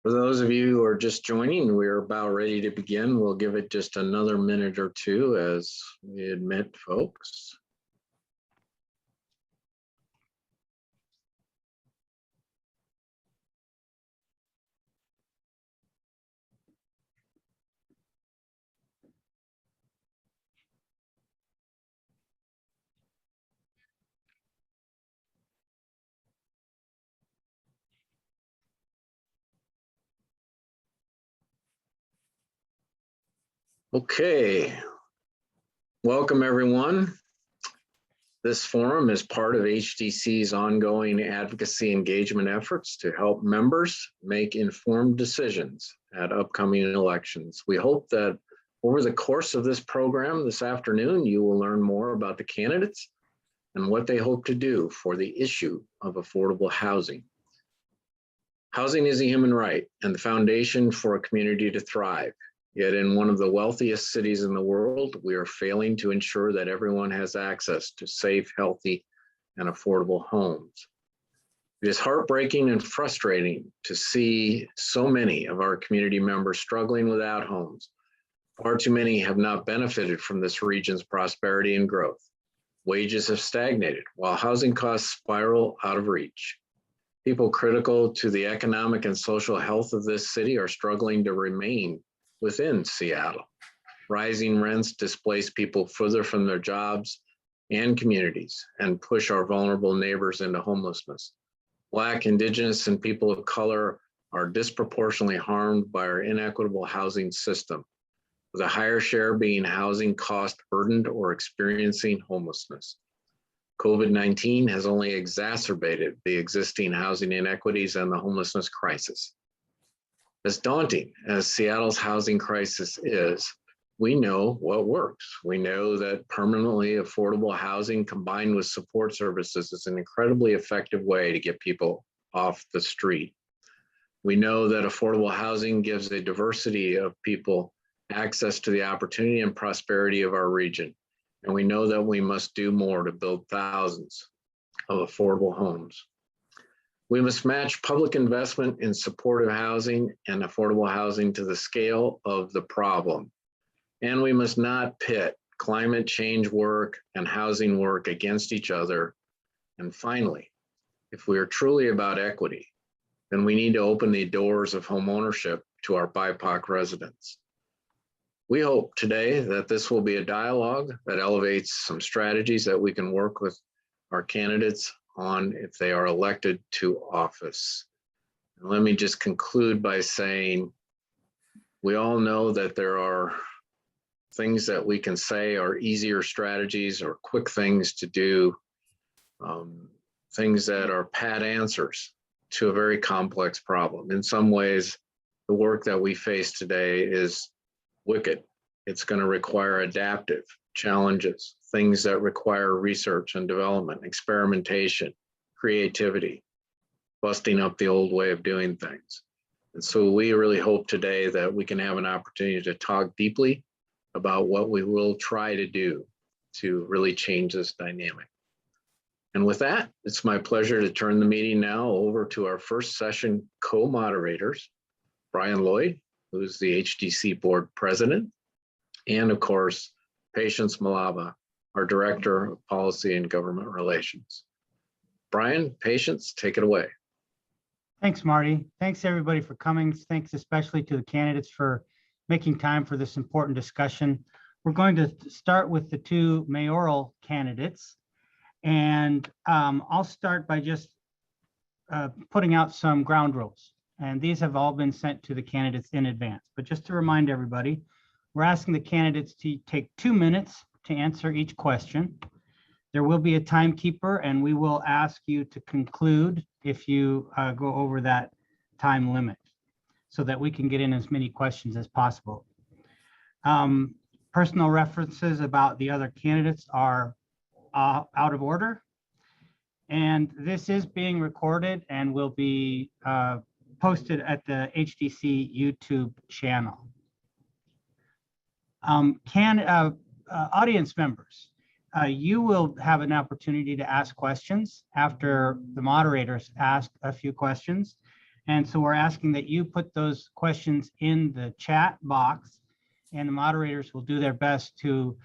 For those of you who are just joining, we're about ready to begin. We'll give it just another minute or two as we admit folks. Okay, welcome everyone. This forum is part of HDC's ongoing advocacy engagement efforts to help members make informed decisions at upcoming elections. We hope that over the course of this program this afternoon, you will learn more about the candidates and what they hope to do for the issue of affordable housing. Housing is a human right and the foundation for a community to thrive. Yet in one of the wealthiest cities in the world, we are failing to ensure that everyone has access to safe, healthy, and affordable homes. It is heartbreaking and frustrating to see so many of our community members struggling without homes. Far too many have not benefited from this region's prosperity and growth. Wages have stagnated while housing costs spiral out of reach. People critical to the economic and social health of this city are struggling to remain within Seattle. Rising rents displace people further from their jobs and communities and push our vulnerable neighbors into homelessness. Black, Indigenous, and people of color are disproportionately harmed by our inequitable housing system, with a higher share being housing cost burdened or experiencing homelessness. COVID-19 has only exacerbated the existing housing inequities and the homelessness crisis. As daunting as Seattle's housing crisis is, we know what works. We know that permanently affordable housing combined with support services is an incredibly effective way to get people off the street. We know that affordable housing gives a diversity of people access to the opportunity and prosperity of our region. And we know that we must do more to build thousands of affordable homes. We must match public investment in supportive housing and affordable housing to the scale of the problem. And we must not pit climate change work and housing work against each other. And finally, if we are truly about equity, then we need to open the doors of homeownership to our BIPOC residents. We hope today that this will be a dialogue that elevates some strategies that we can work with our candidates on if they are elected to office. And let me just conclude by saying, we all know that there are things that we can say are easier strategies or quick things to do, things that are pat answers to a very complex problem. In some ways, the work that we face today is wicked. It's going to require adaptive challenges, things that require research and development, experimentation, creativity, busting up the old way of doing things. And so we really hope today that we can have an opportunity to talk deeply about what we will try to do to really change this dynamic. And with that, it's my pleasure to turn the meeting now over to our first session co-moderators, Brian Lloyd, who's the HDC board president, and of course, Patience Malaba, our Director of Policy and Government Relations. Brian, Patience, take it away. Thanks, Marty. Thanks everybody for coming. Thanks especially to the candidates for making time for this important discussion. We're going to start with the two mayoral candidates. And I'll start by just putting out some ground rules. And these have all been sent to the candidates in advance. But just to remind everybody, we're asking the candidates to take 2 minutes to answer each question. There will be a timekeeper, and we will ask you to conclude if you go over that time limit so that we can get in as many questions as possible. Personal references about the other candidates are out of order. And this is being recorded and will be posted at the HDC YouTube channel. Audience members, you will have an opportunity to ask questions after the moderators ask a few questions. And so we're asking that you put those questions in the chat box, and the moderators will do their best to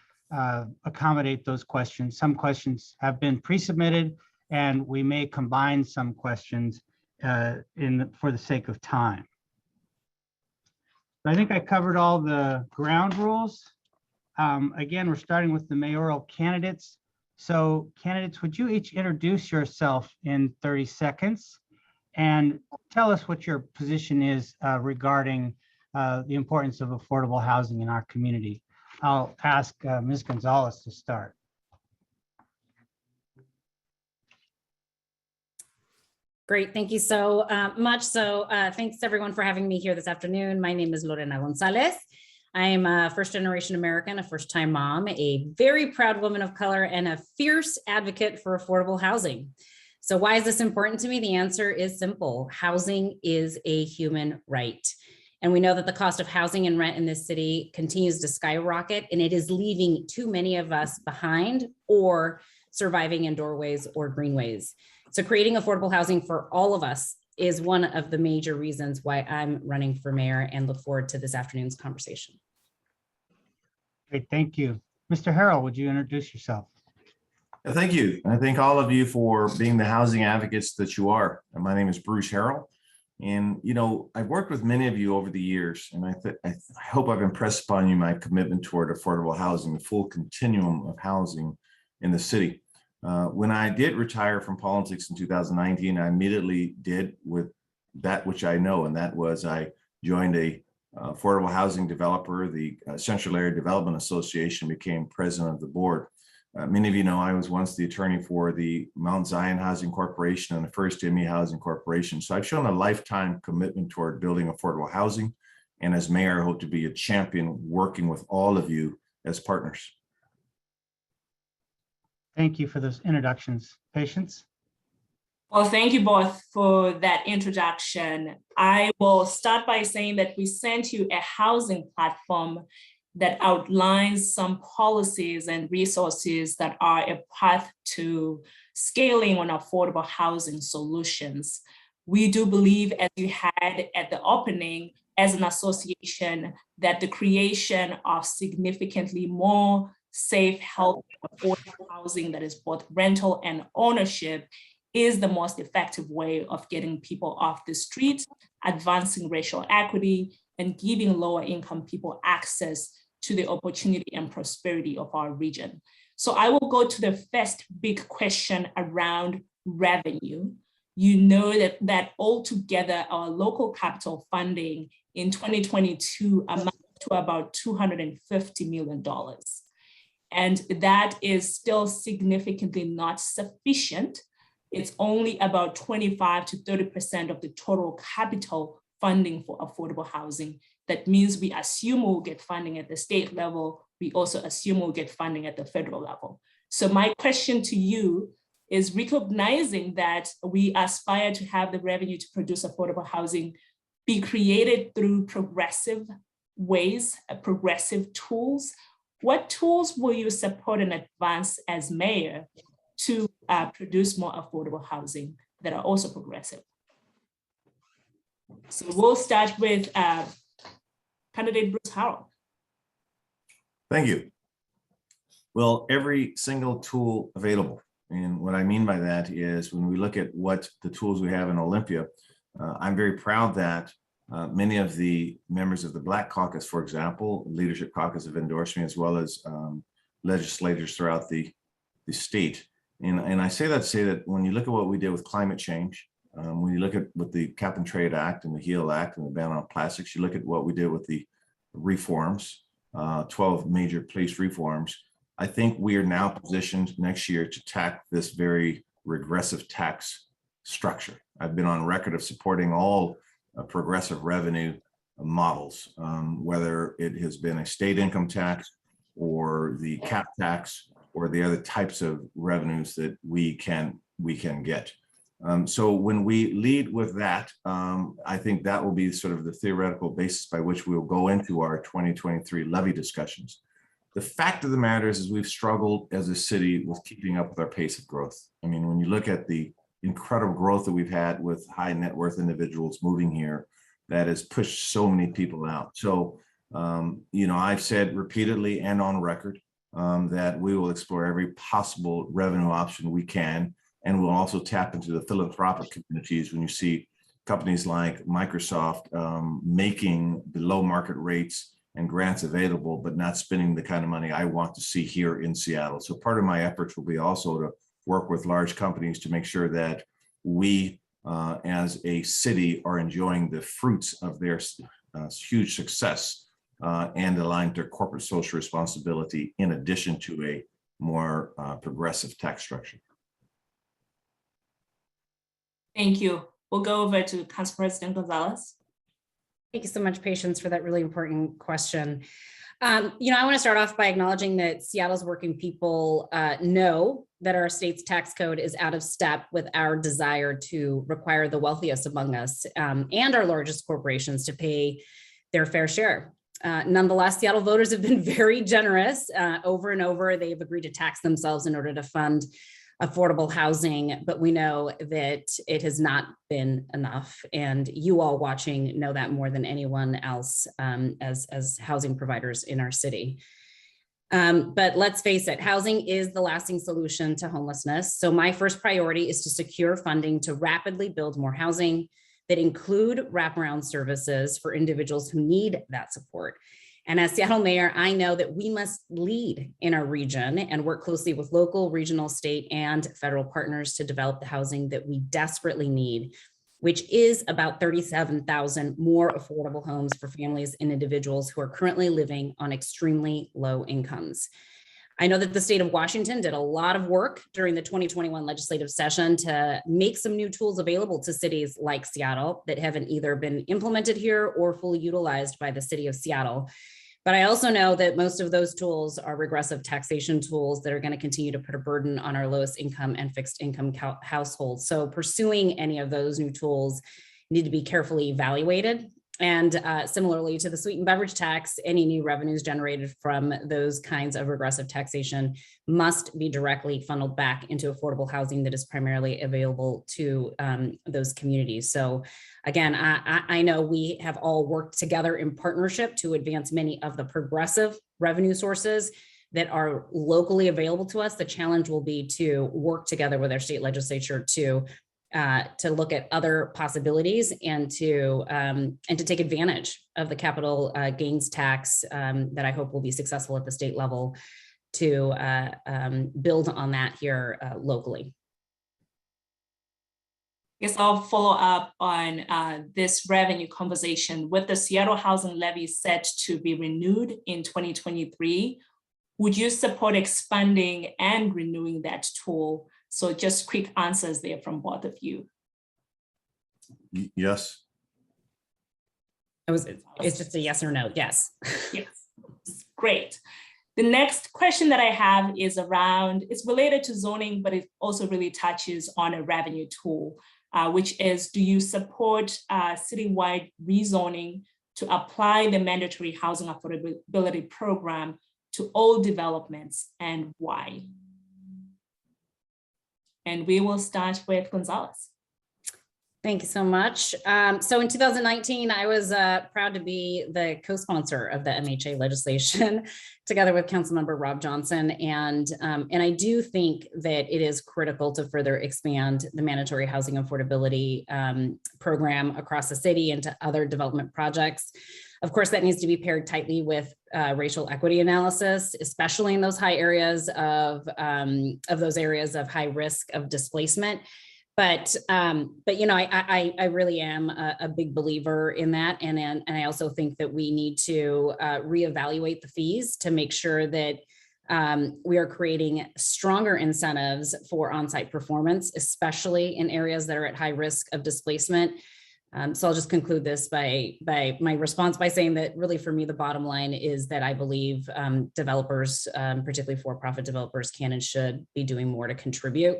accommodate those questions. Some questions have been pre-submitted, and we may combine some questions for the sake of time. I think I covered all the ground rules. Again, we're starting with the mayoral candidates. So candidates, would you each introduce yourself in 30 seconds and tell us what your position is regarding the importance of affordable housing in our community? I'll ask Ms. Gonzalez to start. Great, thank you so much. So thanks everyone for having me here this afternoon. My name is Lorena Gonzalez. I am a first-generation American, a first-time mom, a very proud woman of color, and a fierce advocate for affordable housing. So why is this important to me? The answer is simple. Housing is a human right. And we know that the cost of housing and rent in this city continues to skyrocket, and it is leaving too many of us behind or surviving in doorways or greenways. So creating affordable housing for all of us is one of the major reasons why I'm running for mayor, and look forward to this afternoon's conversation. Great, thank you. Mr. Harrell, would you introduce yourself? Thank you. I thank all of you for being the housing advocates that you are. And my name is Bruce Harrell. And, you know, I've worked with many of you over the years, and I hope I've impressed upon you my commitment toward affordable housing, the full continuum of housing in the city. When I did retire from politics in 2019, I immediately did with that which I know, and that was I joined a affordable housing developer, the Central Area Development Association, became president of the board. Many of you know I was once the attorney for the Mount Zion Housing Corporation and the First ME Housing Corporation. So I've shown a lifetime commitment toward building affordable housing. And as mayor, I hope to be a champion working with all of you as partners. Thank you for those introductions. Patience? Well, thank you both for that introduction. I will start by saying that we sent you a housing platform that outlines some policies and resources that are a path to scaling on affordable housing solutions. We do believe, as you had at the opening, as an association, that the creation of significantly more safe, healthy, affordable housing that is both rental and ownership is the most effective way of getting people off the streets, advancing racial equity, and giving lower income people access to the opportunity and prosperity of our region. So I will go to the first big question around revenue. You know that altogether our local capital funding in 2022 amounted to about $250 million. And that is still significantly not sufficient. It's only about 25 to 30% of the total capital funding for affordable housing. That means we assume we'll get funding at the state level. We also assume we'll get funding at the federal level. So my question to you is, recognizing that we aspire to have the revenue to produce affordable housing be created through progressive ways, progressive tools, what tools will you support and advance as mayor to produce more affordable housing that are also progressive? So we'll start with candidate Bruce Harrell. Thank you. Well, every single tool available. And what I mean by that is when we look at what the tools we have in Olympia, I'm very proud that many of the members of the Black Caucus, for example, Leadership Caucus have endorsed me, as well as legislators throughout the state. And I say that to say that when you look at what we did with climate change, when you look at with the Cap and Trade Act and the HEAL Act and the ban on plastics, you look at what we did with the reforms, 12 major police reforms, I think we are now positioned next year to tackle this very regressive tax structure. I've been on record of supporting all progressive revenue models, whether it has been a state income tax or the cap tax or the other types of revenues that we can get. So when we lead with that, I think that will be sort of the theoretical basis by which we will go into our 2023 levy discussions. The fact of the matter is we've struggled as a city with keeping up with our pace of growth. I mean, when you look at the incredible growth that we've had with high net worth individuals moving here that has pushed so many people out. So, I've said repeatedly and on record that we will explore every possible revenue option we can, and we'll also tap into the philanthropic communities when you see companies like Microsoft making below market rates and grants available, but not spending the kind of money I want to see here in Seattle. So part of my efforts will be also to work with large companies to make sure that we, as a city, are enjoying the fruits of their huge success and aligned to corporate social responsibility, in addition to a more progressive tax structure. Thank you. We'll go over to Council President Gonzalez. Thank you so much, Patience, for that really important question. I want to start off by acknowledging that Seattle's working people know that our state's tax code is out of step with our desire to require the wealthiest among us and our largest corporations to pay their fair share. Nonetheless, Seattle voters have been very generous over and over. They've agreed to tax themselves in order to fund affordable housing, but we know that it has not been enough. And you all watching know that more than anyone else as housing providers in our city. But let's face it, housing is the lasting solution to homelessness. So my first priority is to secure funding to rapidly build more housing that include wraparound services for individuals who need that support. And as Seattle mayor, I know that we must lead in our region and work closely with local, regional, state, and federal partners to develop the housing that we desperately need, which is about 37,000 more affordable homes for families and individuals who are currently living on extremely low incomes. I know that the state of Washington did a lot of work during the 2021 legislative session to make some new tools available to cities like Seattle that haven't either been implemented here or fully utilized by the city of Seattle. But I also know that most of those tools are regressive taxation tools that are going to continue to put a burden on our lowest income and fixed income households. So pursuing any of those new tools need to be carefully evaluated. And similarly to the sweetened beverage tax, any new revenues generated from those kinds of regressive taxation must be directly funneled back into affordable housing that is primarily available to those communities. So again, I know we have all worked together in partnership to advance many of the progressive revenue sources that are locally available to us. The challenge will be to work together with our state legislature to look at other possibilities and to take advantage of the capital gains tax that I hope will be successful at the state level to build on that here locally. I guess I'll follow up on this revenue conversation. With the Seattle Housing Levy set to be renewed in 2023, would you support expanding and renewing that tool? So just quick answers there from both of you. Yes. It's just a yes or no. Yes. Yes, great. The next question that I have is around, it's related to zoning, but it also really touches on a revenue tool, which is, do you support citywide rezoning to apply the mandatory housing affordability program to all developments, and why? And we will start with Gonzalez. Thank you so much. So in 2019, I was proud to be the co-sponsor of the MHA legislation together with Councilmember Rob Johnson. And I do think that it is critical to further expand the mandatory housing affordability program across the city into other development projects. Of course, that needs to be paired tightly with racial equity analysis, especially in those high areas of those areas of high risk of displacement. But I really am a big believer in that, and I also think that we need to reevaluate the fees to make sure that we are creating stronger incentives for on-site performance, especially in areas that are at high risk of displacement. So I'll just conclude this by my response by saying that really for me, the bottom line is that I believe developers, particularly for-profit developers, can and should be doing more to contribute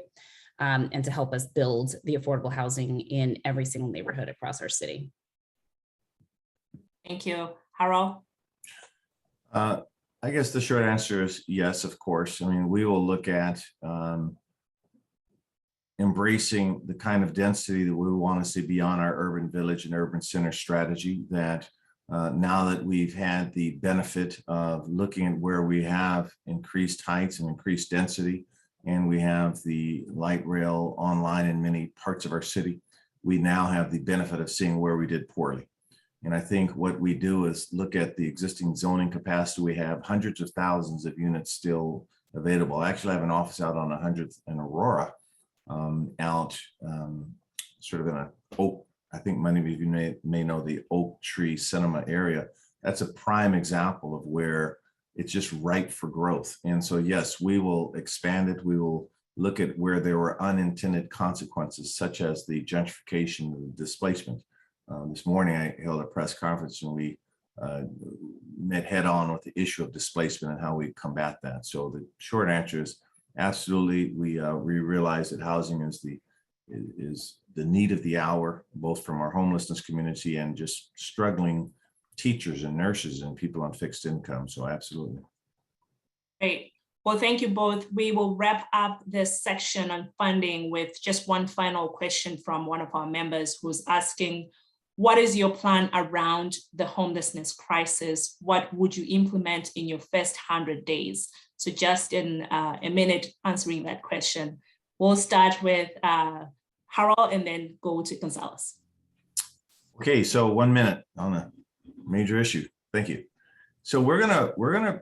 and to help us build the affordable housing in every single neighborhood across our city. Thank you. Harrell? I guess the short answer is yes, of course. I mean, we will look at embracing the kind of density that we want to see beyond our urban village and urban center strategy, that now that we've had the benefit of looking at where we have increased heights and increased density, and we have the light rail online in many parts of our city, we now have the benefit of seeing where we did poorly. And I think what we do is look at the existing zoning capacity. We have hundreds of thousands of units still available. I actually have an office out on 100th and Aurora, sort of in a Oak, I think many of you may know the Oak Tree Cinema area. That's a prime example of where it's just ripe for growth. And so, yes, we will expand it. We will look at where there were unintended consequences, such as the gentrification and displacement. This morning, I held a press conference and we met head on with the issue of displacement and how we combat that. So the short answer is absolutely, we realize that housing is the need of the hour, both from our homelessness community and just struggling teachers and nurses and people on fixed income. So absolutely. Great. Well, thank you both. We will wrap up this section on funding with just one final question from one of our members who's asking, what is your plan around the homelessness crisis? What would you implement in your first 100 days? So just in a minute answering that question. We'll start with Harrell and then go to Gonzalez. Okay, so 1 minute on a major issue. Thank you. So we're gonna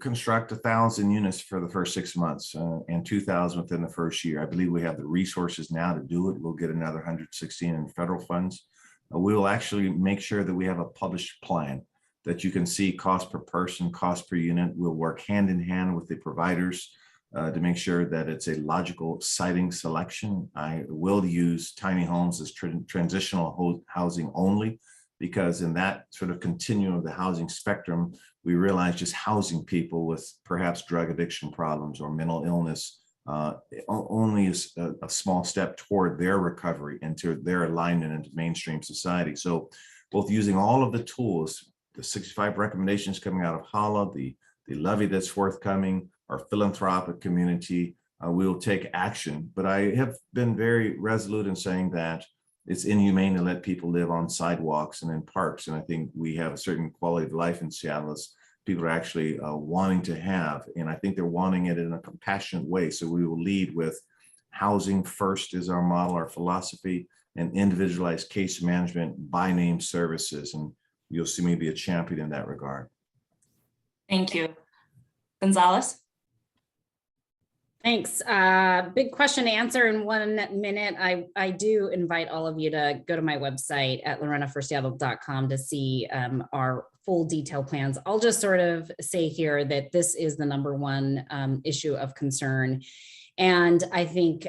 construct 1,000 units for the first 6 months and 2,000 within the first year. I believe we have the resources now to do it. We'll get another 116 in federal funds. We will actually make sure that we have a published plan that you can see cost per person, cost per unit. We'll work hand in hand with the providers to make sure that it's a logical siting selection. I will use tiny homes as transitional housing only, because in that sort of continuum of the housing spectrum, we realize just housing people with perhaps drug addiction problems or mental illness only is a small step toward their recovery into their alignment into mainstream society. So both using all of the tools, the 65 recommendations coming out of HALA, the Levy that's forthcoming, our philanthropic community, we will take action. But I have been very resolute in saying that it's inhumane to let people live on sidewalks and in parks. And I think we have a certain quality of life in Seattle as people are actually wanting to have. And I think they're wanting it in a compassionate way. So we will lead with housing first is our model, our philosophy, and individualized case management by name services. And you'll see me be a champion in that regard. Thank you. Gonzalez? Thanks. Big question to answer in 1 minute. I do invite all of you to go to my website at lorenaforseattle.com to see our full detailed plans. I'll just sort of say here that this is the #1 issue of concern. And I think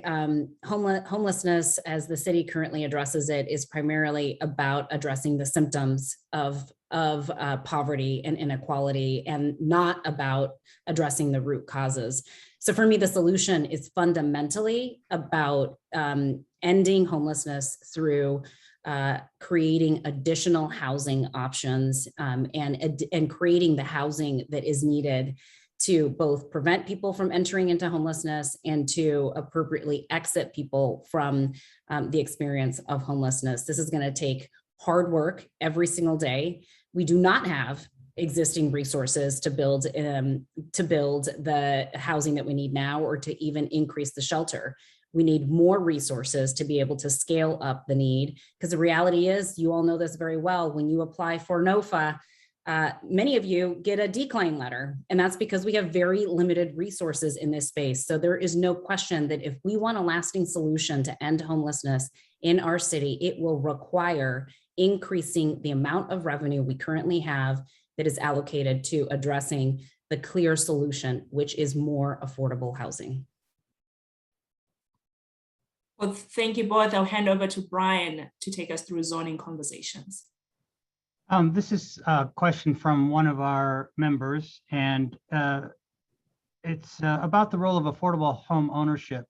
homelessness, as the city currently addresses it, is primarily about addressing the symptoms of poverty and inequality, and not about addressing the root causes. So for me, the solution is fundamentally about ending homelessness through creating additional housing options and creating the housing that is needed to both prevent people from entering into homelessness and to appropriately exit people from the experience of homelessness. This is going to take hard work every single day. We do not have existing resources to build the housing that we need now, or to even increase the shelter. We need more resources to be able to scale up the need, because the reality is, you all know this very well, when you apply for NOFA, many of you get a decline letter, and that's because we have very limited resources in this space. So there is no question that if we want a lasting solution to end homelessness in our city, it will require increasing the amount of revenue we currently have that is allocated to addressing the clear solution, which is more affordable housing. Well, thank you both. I'll hand over to Brian to take us through zoning conversations. This is a question from one of our members, and it's about the role of affordable home ownership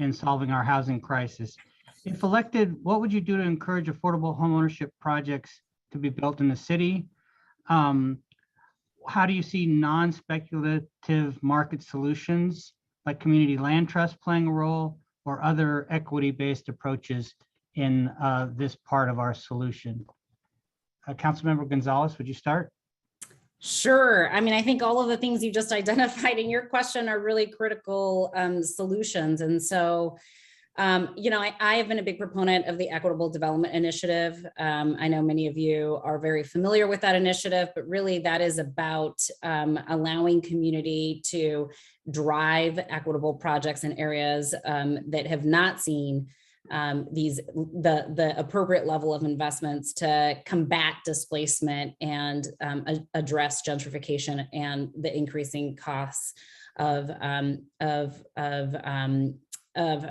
in solving our housing crisis. If elected, what would you do to encourage affordable home ownership projects to be built in the city? How do you see non-speculative market solutions like community land trust playing a role, or other equity-based approaches in this part of our solution. Councilmember Gonzalez, would you start? Sure. I mean, I think all of the things you just identified in your question are really critical solutions. And so, you know, I have been a big proponent of the Equitable Development Initiative. I know many of you are very familiar with that initiative, but really that is about allowing community to drive equitable projects in areas that have not seen the appropriate level of investments to combat displacement and address gentrification and the increasing costs of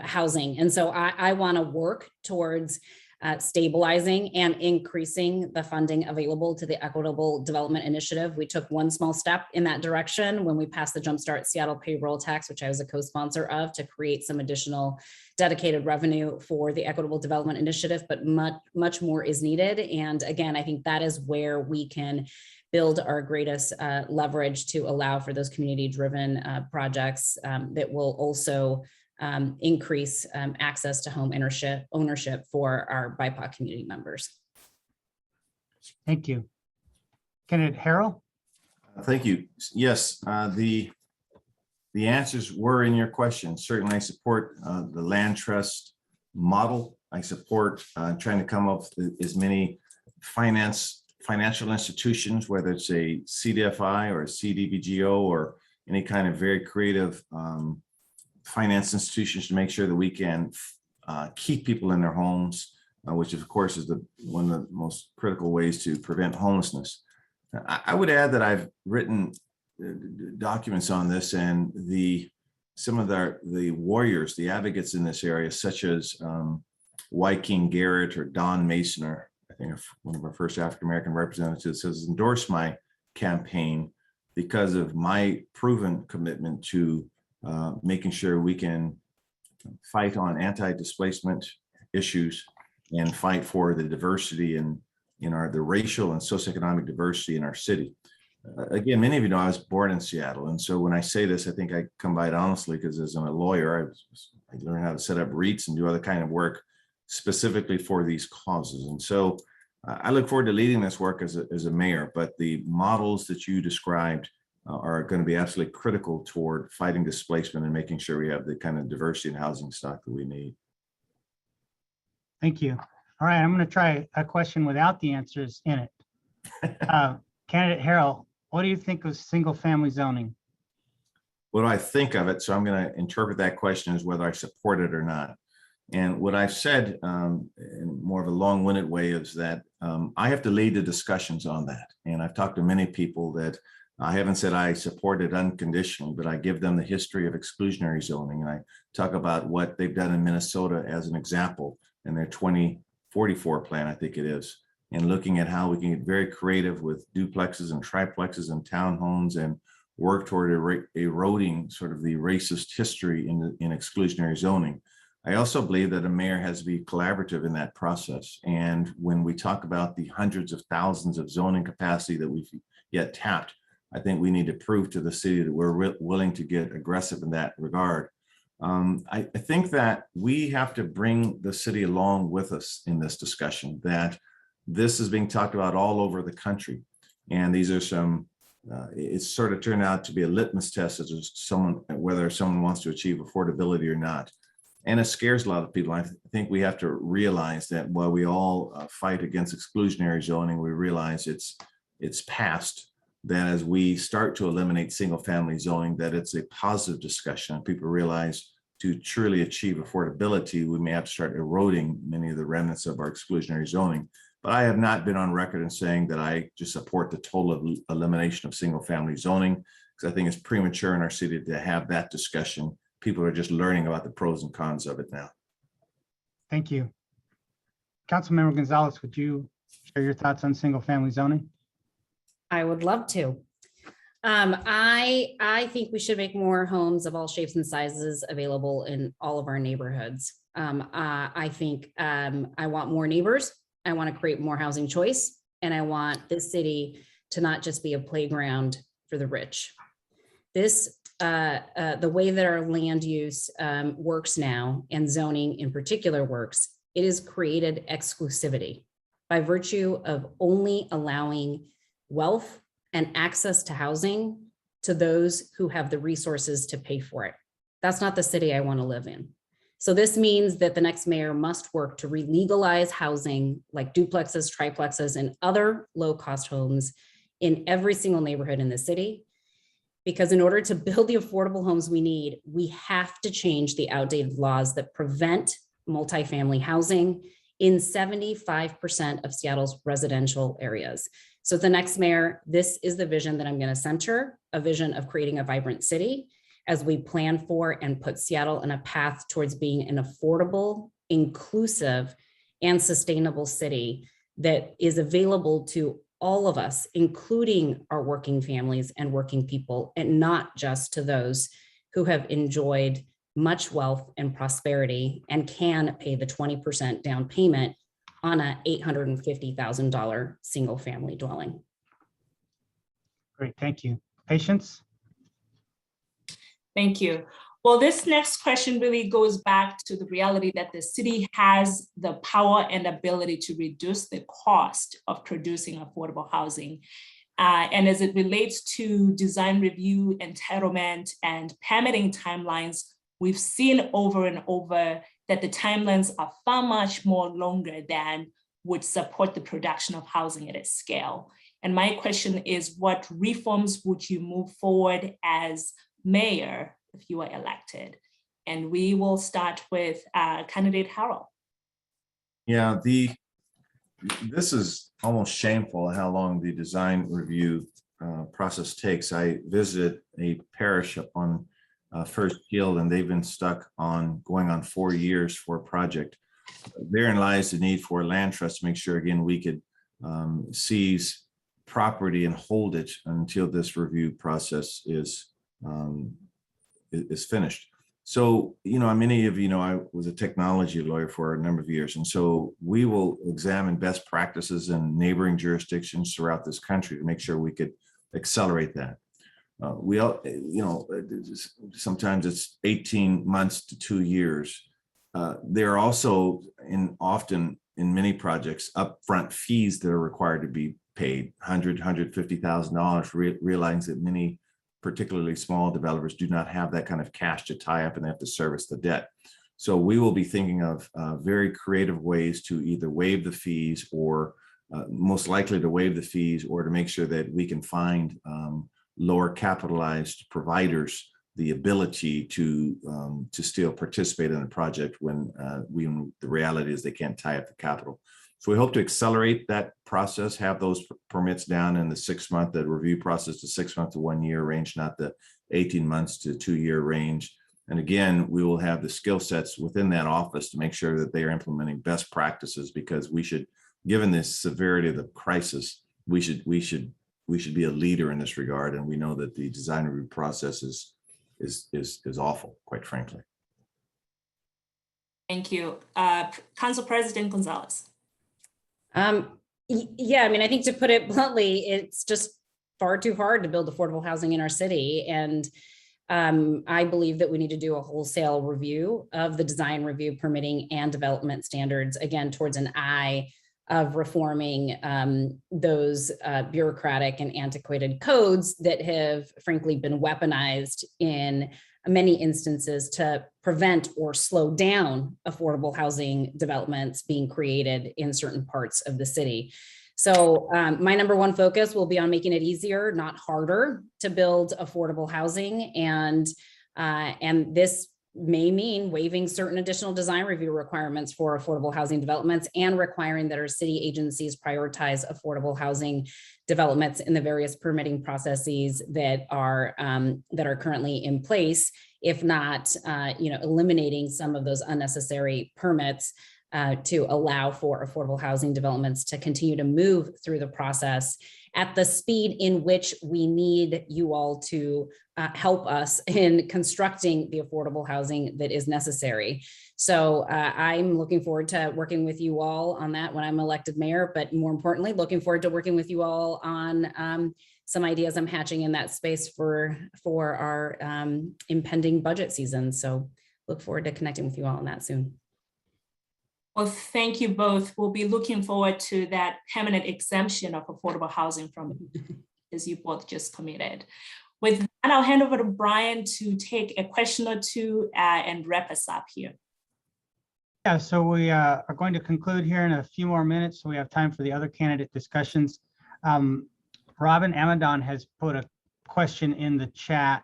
housing. And so I want to work towards stabilizing and increasing the funding available to the Equitable Development Initiative. We took one small step in that direction when we passed the Jumpstart Seattle payroll tax, which I was a co-sponsor of, to create some additional dedicated revenue for the Equitable Development Initiative, but much more is needed. And again, I think that is where we can build our greatest leverage to allow for those community-driven projects that will also increase access to home ownership for our BIPOC community members. Thank you. Candidate Harrell? Thank you. Yes, the answers were in your question. Certainly, I support the land trust model. I support trying to come up with as many financial institutions, whether it's a CDFI or a CDBGO or any kind of very creative finance institutions, to make sure that we can keep people in their homes, which of course is one of the most critical ways to prevent homelessness. I would add that I've written documents on this, and some of the warriors, the advocates in this area, such as Wyking Garrett or Don Mason, or I think one of our first African-American representatives, has endorsed my campaign because of my proven commitment to making sure we can fight on anti-displacement issues and fight for the diversity and the racial and socioeconomic diversity in our city. Again, many of you know I was born in Seattle, and so when I say this, I think I come by it honestly, because as a lawyer, I learned how to set up REITs and do other kind of work specifically for these causes. And so I look forward to leading this work as a mayor, but the models that you described are going to be absolutely critical toward fighting displacement and making sure we have the kind of diversity in housing stock that we need. Thank you. All right, I'm going to try a question without the answers in it. Candidate Harrell, what do you think of single family zoning? What do I think of it? So I'm going to interpret that question as whether I support it or not. And what I've said in more of a long-winded way is that I have to lead the discussions on that. And I've talked to many people that I haven't said I support it unconditionally, but I give them the history of exclusionary zoning. And I talk about what they've done in Minnesota as an example in their 2044 plan, I think it is, and looking at how we can get very creative with duplexes and triplexes and townhomes and work toward eroding sort of the racist history in exclusionary zoning. I also believe that a mayor has to be collaborative in that process. And when we talk about the hundreds of thousands of zoning capacity that we've yet tapped, I think we need to prove to the city that we're willing to get aggressive in that regard. I think that we have to bring the city along with us in this discussion, that this is being talked about all over the country. And these are some, it's sort of turned out to be a litmus test as whether someone wants to achieve affordability or not. And it scares a lot of people. I think we have to realize that while we all fight against exclusionary zoning, we realize it's past. That as we start to eliminate single family zoning, that it's a positive discussion. People realize to truly achieve affordability, we may have to start eroding many of the remnants of our exclusionary zoning. But I have not been on record in saying that I just support the total elimination of single family zoning, because I think it's premature in our city to have that discussion. People are just learning about the pros and cons of it now. Thank you. Councilmember Gonzalez, would you share your thoughts on single family zoning? I would love to. I think we should make more homes of all shapes and sizes available in all of our neighborhoods. I think I want more neighbors. I want to create more housing choice, and I want this city to not just be a playground for the rich. This the way that our land use works now, and zoning in particular works, it has created exclusivity by virtue of only allowing wealth and access to housing to those who have the resources to pay for it. That's not the city I want to live in. So this means that the next mayor must work to re-legalize housing like duplexes, triplexes, and other low-cost homes in every single neighborhood in the city. Because in order to build the affordable homes we need, we have to change the outdated laws that prevent multifamily housing in 75% of Seattle's residential areas. So the next mayor, this is the vision that I'm going to center, a vision of creating a vibrant city as we plan for and put Seattle in a path towards being an affordable, inclusive, and sustainable city that is available to all of us, including our working families and working people, and not just to those who have enjoyed much wealth and prosperity and can pay the 20% down payment on a $850,000 single family dwelling. Great, thank you. Patience? Thank you. Well, this next question really goes back to the reality that the city has the power and ability to reduce the cost of producing affordable housing. And as it relates to design review, entitlement, and permitting timelines, we've seen over and over that the timelines are far much more longer than would support the production of housing at a scale. And my question is, what reforms would you move forward as mayor if you are elected? And we will start with candidate Harrell. Yeah, this is almost shameful how long the design review process takes. I visited a parish up on First Hill, and they've been stuck on going on 4 years for a project. Therein lies the need for a land trust to make sure, again, we could seize property and hold it until this review process is finished. So, many of you know, I was a technology lawyer for a number of years. And so we will examine best practices in neighboring jurisdictions throughout this country to make sure we could accelerate that. We all, sometimes it's 18 months to 2 years. There are also often in many projects, upfront fees that are required to be paid, $150,000, realizing that many, particularly small developers, do not have that kind of cash to tie up and they have to service the debt. So we will be thinking of very creative ways to either waive the fees or most likely to waive the fees, or to make sure that we can find lower capitalized providers the ability to still participate in the project when the reality is they can't tie up the capital. So we hope to accelerate that process, have those permits down in the 6-month, the review process, the 6 month to 1 year range, not the 18 months to 2 year range. And again, we will have the skill sets within that office to make sure that they are implementing best practices, because we should, given the severity of the crisis, we should be a leader in this regard. And we know that the design review process is awful, quite frankly. Thank you. Council President Gonzalez. Yeah, I mean, I think, to put it bluntly, it's just far too hard to build affordable housing in our city. And I believe that we need to do a wholesale review of the design review, permitting, and development standards, again, towards an eye of reforming those bureaucratic and antiquated codes that have frankly been weaponized in many instances to prevent or slow down affordable housing developments being created in certain parts of the city. So my number one focus will be on making it easier, not harder, to build affordable housing. And this may mean waiving certain additional design review requirements for affordable housing developments and requiring that our city agencies prioritize affordable housing developments in the various permitting processes that are currently in place, if not, eliminating some of those unnecessary permits to allow for affordable housing developments to continue to move through the process at the speed in which we need you all to help us in constructing the affordable housing that is necessary. So I'm looking forward to working with you all on that when I'm elected mayor, but more importantly, looking forward to working with you all on some ideas I'm hatching in that space for our impending budget season. So look forward to connecting with you all on that soon. Well, thank you both. We'll be looking forward to that permanent exemption of affordable housing from, as you both just committed. With that, I'll hand over to Brian to take a question or two and wrap us up here. Yeah, so we are going to conclude here in a few more minutes, so we have time for the other candidate discussions. Robin Amadon has put a question in the chat.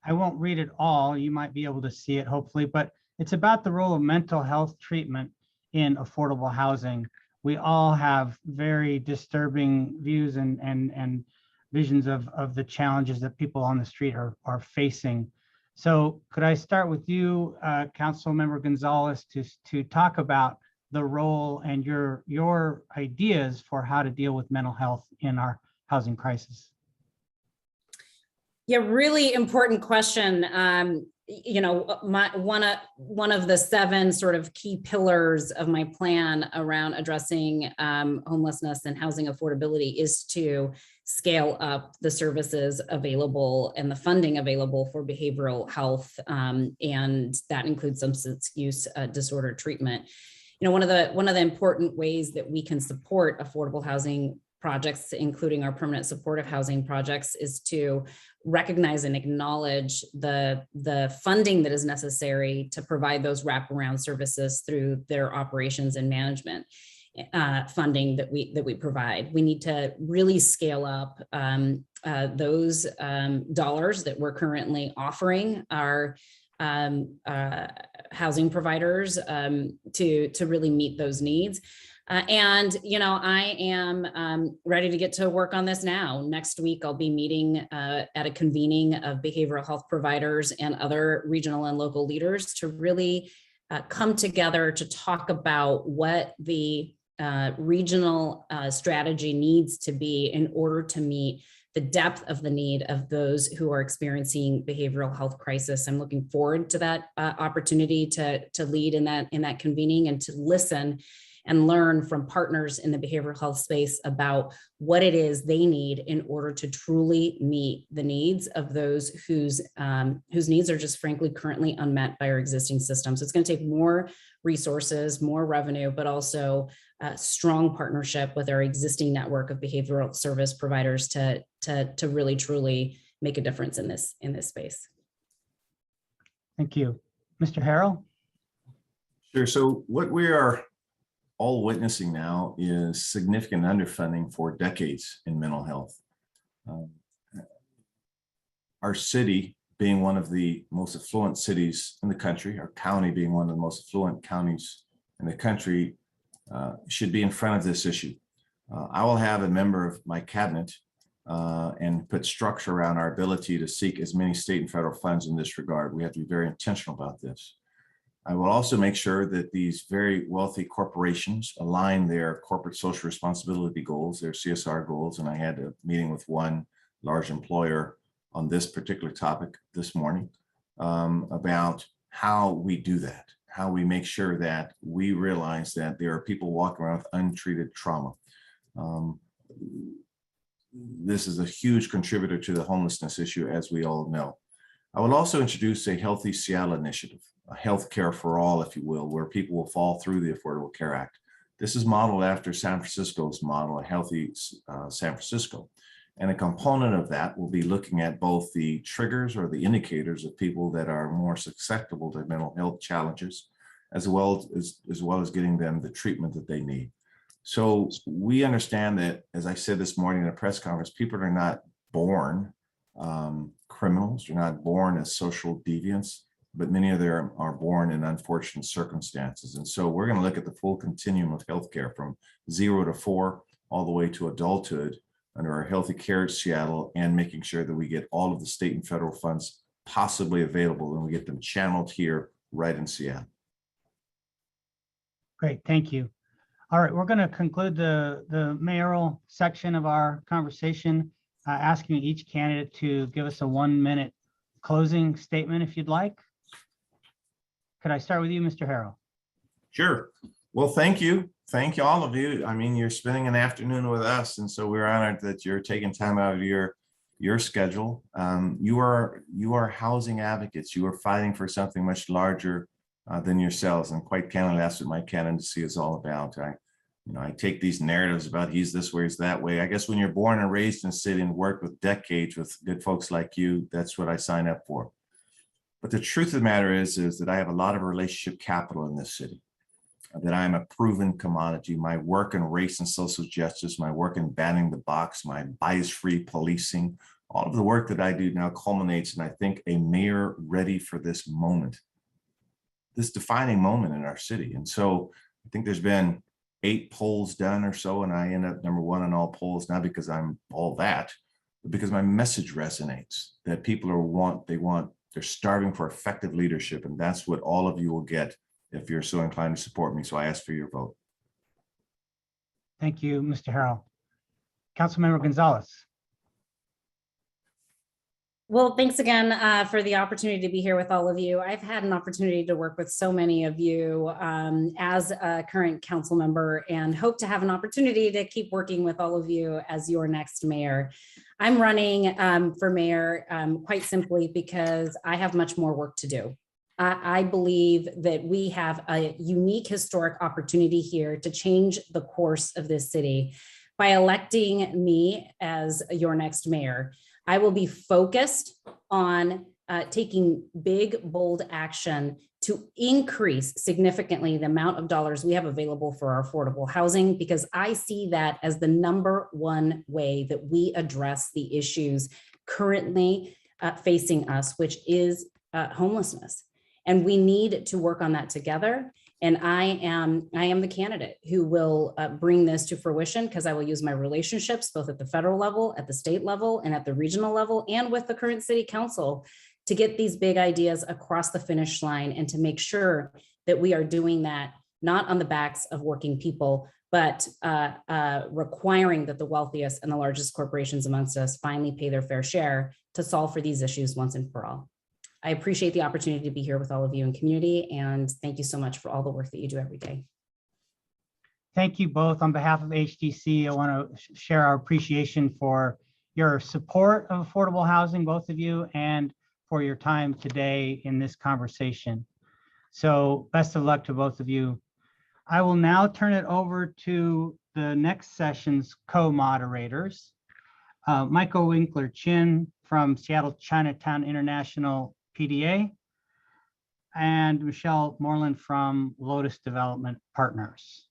I won't read it all. You might be able to see it, hopefully, but it's about the role of mental health treatment in affordable housing. We all have very disturbing views and visions of the challenges that people on the street are facing. So could I start with you, Councilmember Gonzalez, to talk about the role and your ideas for how to deal with mental health in our housing crisis? Yeah, really important question. You know, one of the 7 sort of key pillars of my plan around addressing homelessness and housing affordability is to scale up the services available and the funding available for behavioral health, and that includes substance use disorder treatment. You know, one of the important ways that we can support affordable housing projects, including our permanent supportive housing projects, is to recognize and acknowledge the funding that is necessary to provide those wraparound services through their operations and management funding that we provide. We need to really scale up those dollars that we're currently offering our housing providers to really meet those needs. And, you know, I am ready to get to work on this now. Next week, I'll be meeting at a convening of behavioral health providers and other regional and local leaders to really come together to talk about what the regional strategy needs to be in order to meet the depth of the need of those who are experiencing behavioral health crisis. I'm looking forward to that opportunity to lead in that convening and to listen and learn from partners in the behavioral health space about what it is they need in order to truly meet the needs of those whose needs are just frankly currently unmet by our existing system. So it's going to take more resources, more revenue, but also a strong partnership with our existing network of behavioral service providers to really truly make a difference in this space. Thank you. Mr. Harrell? Sure. So what we are all witnessing now is significant underfunding for decades in mental health. Our city being one of the most affluent cities in the country, our county being one of the most affluent counties in the country, should be in front of this issue. I will have a member of my cabinet and put structure around our ability to seek as many state and federal funds in this regard. We have to be very intentional about this. I will also make sure that these very wealthy corporations align their corporate social responsibility goals, their CSR goals. And I had a meeting with one large employer on this particular topic this morning about how we do that, how we make sure that we realize that there are people walking around with untreated trauma. This is a huge contributor to the homelessness issue, as we all know. I will also introduce a Healthy Seattle initiative, a healthcare for all, if you will, where people will fall through the Affordable Care Act. This is modeled after San Francisco's model, a Healthy San Francisco. And a component of that will be looking at both the triggers or the indicators of people that are more susceptible to mental health challenges, as well as getting them the treatment that they need. So we understand that, as I said this morning in a press conference, people are not born criminals, they're not born as social deviants, but many of them are born in unfortunate circumstances. And so we're going to look at the full continuum of healthcare from 0 to 4 all the way to adulthood under our Healthy Care Seattle, and making sure that we get all of the state and federal funds possibly available and we get them channeled here right in Seattle. Great, thank you. All right, we're going to conclude the mayoral section of our conversation, asking each candidate to give us a 1-minute closing statement if you'd like. Could I start with you, Mr. Harrell? Sure. Well, thank you. Thank you, all of you. I mean, you're spending an afternoon with us, and so we're honored that you're taking time out of your your schedule. You are housing advocates. You are fighting for something much larger than yourselves. And quite candidly, that's what my candidacy is all about. I take these narratives about he's this way, he's that way. I guess when you're born and raised in a city and worked with decades with good folks like you, that's what I sign up for. But the truth of the matter is that I have a lot of relationship capital in this city, that I am a proven commodity. My work in race and social justice, my work in banning the box, my bias-free policing, all of the work that I do now culminates in, I think, a mayor ready for this moment, this defining moment in our city. And so I think there's been 8 polls done or so, and I end up number 1 on all polls, not because I'm all that, but because my message resonates, that people they're starving for effective leadership. And that's what all of you will get if you're so inclined to support me. So I ask for your vote. Thank you, Mr. Harrell. Councilmember Gonzalez. Well, thanks again for the opportunity to be here with all of you. I've had an opportunity to work with so many of you as a current council member, and hope to have an opportunity to keep working with all of you as your next mayor. I'm running for mayor quite simply because I have much more work to do. I believe that we have a unique historic opportunity here to change the course of this city. By electing me as your next mayor, I will be focused on taking big, bold action to increase significantly the amount of dollars we have available for our affordable housing, because I see that as the #1 way that we address the issues currently facing us, which is homelessness. And we need to work on that together. And I am the candidate who will bring this to fruition, because I will use my relationships both at the federal level, at the state level, and at the regional level, and with the current city council, to get these big ideas across the finish line, and to make sure that we are doing that not on the backs of working people, but requiring that the wealthiest and the largest corporations amongst us finally pay their fair share to solve for these issues once and for all. I appreciate the opportunity to be here with all of you in community, and thank you so much for all the work that you do every day. Thank you both. On behalf of HDC, I want to share our appreciation for your support of affordable housing, both of you, and for your time today in this conversation. So best of luck to both of you. I will now turn it over to the next session's co-moderators. Michael Winkler-Chin from Seattle Chinatown International PDA, and Michelle Moreland from Lotus Development Partners.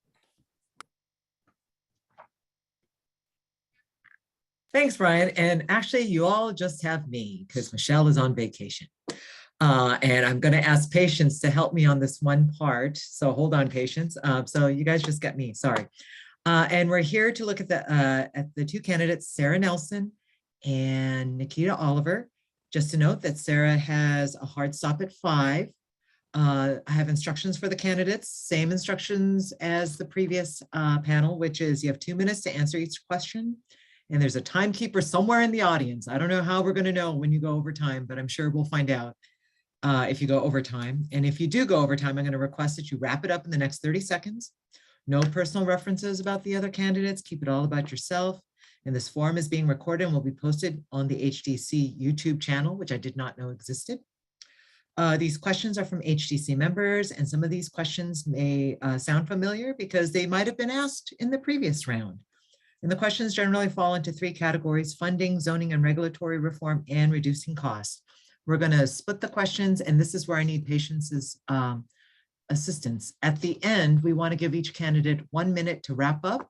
Thanks, Brian. And actually, you all just have me because Michelle is on vacation. And I'm going to ask Patience to help me on this one part. So hold on, Patience. So you guys just got me, sorry. And we're here to look at the 2 candidates, Sarah Nelson and Nikita Oliver. Just to note that Sarah has a hard stop at 5. I have instructions for the candidates, same instructions as the previous panel, which is you have 2 minutes to answer each question. And there's a timekeeper somewhere in the audience. I don't know how we're going to know when you go over time, but I'm sure we'll find out if you go over time. And if you do go over time, I'm going to request that you wrap it up in the next 30 seconds. No personal references about the other candidates. Keep it all about yourself. And this forum is being recorded and will be posted on the HDC YouTube channel, which I did not know existed. These questions are from HDC members, and some of these questions may sound familiar because they might have been asked in the previous round. And the questions generally fall into 3 categories: funding, zoning and regulatory reform, and reducing costs. We're going to split the questions, and this is where I need Patience's assistance. At the end, we want to give each candidate 1 minute to wrap up.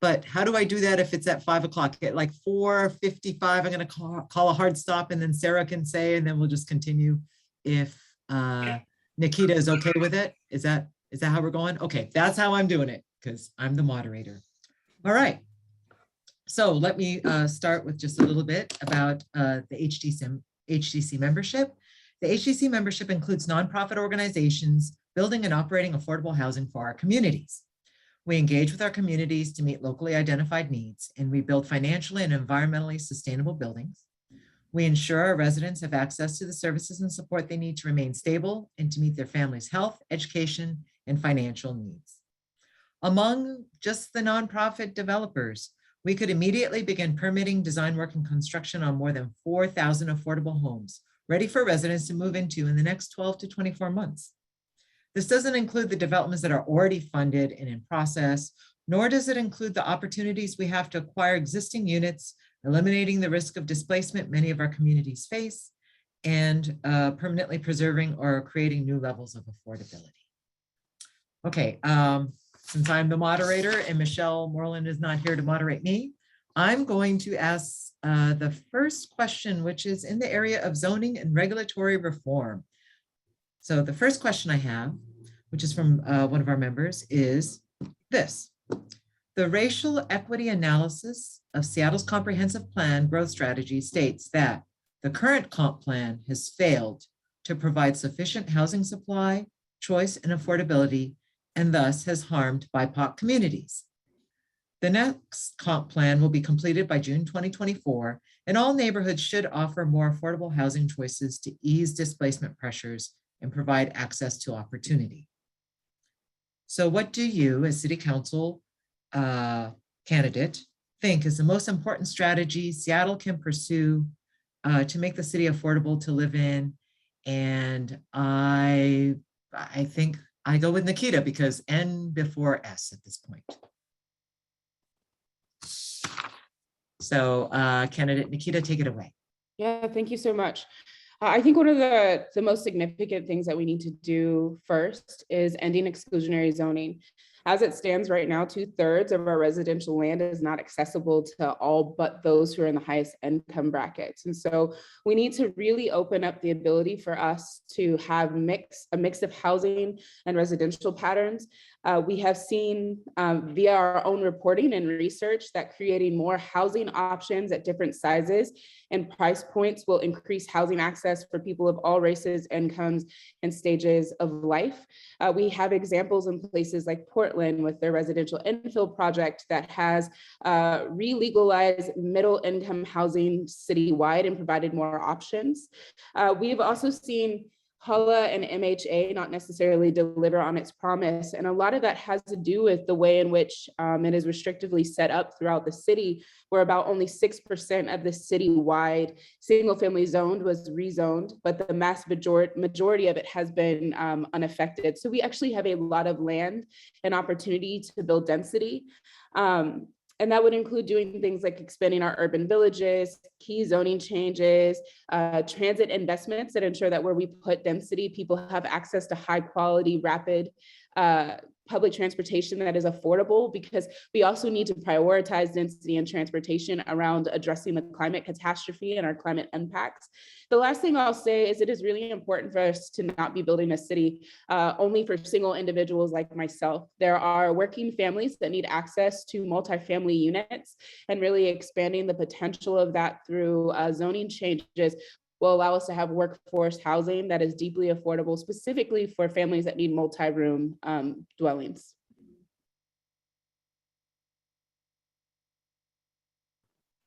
But how do I do that if it's at 5 o'clock? At like 4:55, I'm going to call a hard stop, and then Sarah can say, and then we'll just continue if Nikita is okay with it. Is that how we're going? Okay, that's how I'm doing it because I'm the moderator. All right. So let me start with just a little bit about the HDC membership. The HDC membership includes nonprofit organizations building and operating affordable housing for our communities. We engage with our communities to meet locally identified needs, and we build financially and environmentally sustainable buildings. We ensure our residents have access to the services and support they need to remain stable and to meet their family's health, education, and financial needs. Among just the nonprofit developers, we could immediately begin permitting, design work, and construction on more than 4,000 affordable homes ready for residents to move into in the next 12 to 24 months. This doesn't include the developments that are already funded and in process, nor does it include the opportunities we have to acquire existing units, eliminating the risk of displacement many of our communities face, and permanently preserving or creating new levels of affordability. Okay, since I'm the moderator and Michelle Moreland is not here to moderate me, I'm going to ask the first question, which is in the area of zoning and regulatory reform. So the first question I have, which is from one of our members, is this. The racial equity analysis of Seattle's comprehensive plan growth strategy states that the current comp plan has failed to provide sufficient housing supply, choice, and affordability, and thus has harmed BIPOC communities. The next comp plan will be completed by June 2024, and all neighborhoods should offer more affordable housing choices to ease displacement pressures and provide access to opportunity. So what do you, as City Council candidate, think is the most important strategy Seattle can pursue to make the city affordable to live in? And I think I go with Nikita because N before S at this point. So candidate Nikita, take it away. Yeah, thank you so much. I think one of the most significant things that we need to do first is ending exclusionary zoning. As it stands right now, 2/3 of our residential land is not accessible to all but those who are in the highest income brackets. And so we need to really open up the ability for us to have a mix of housing and residential patterns. We have seen via our own reporting and research that creating more housing options at different sizes and price points will increase housing access for people of all races, incomes, and stages of life. We have examples in places like Portland with their residential infill project that has re-legalized middle income housing citywide and provided more options. We've also seen HULA and MHA not necessarily deliver on its promise. And a lot of that has to do with the way in which it is restrictively set up throughout the city, where about only 6% of the citywide single family zoned was rezoned, but the mass majority of it has been unaffected. So we actually have a lot of land and opportunity to build density. And that would include doing things like expanding our urban villages, key zoning changes, transit investments that ensure that where we put density, people have access to high quality, rapid public transportation that is affordable, because we also need to prioritize density and transportation around addressing the climate catastrophe and our climate impacts. The last thing I'll say is it is really important for us to not be building a city only for single individuals like myself. There are working families that need access to multifamily units, and really expanding the potential of that through zoning changes will allow us to have workforce housing that is deeply affordable, specifically for families that need multi-room dwellings.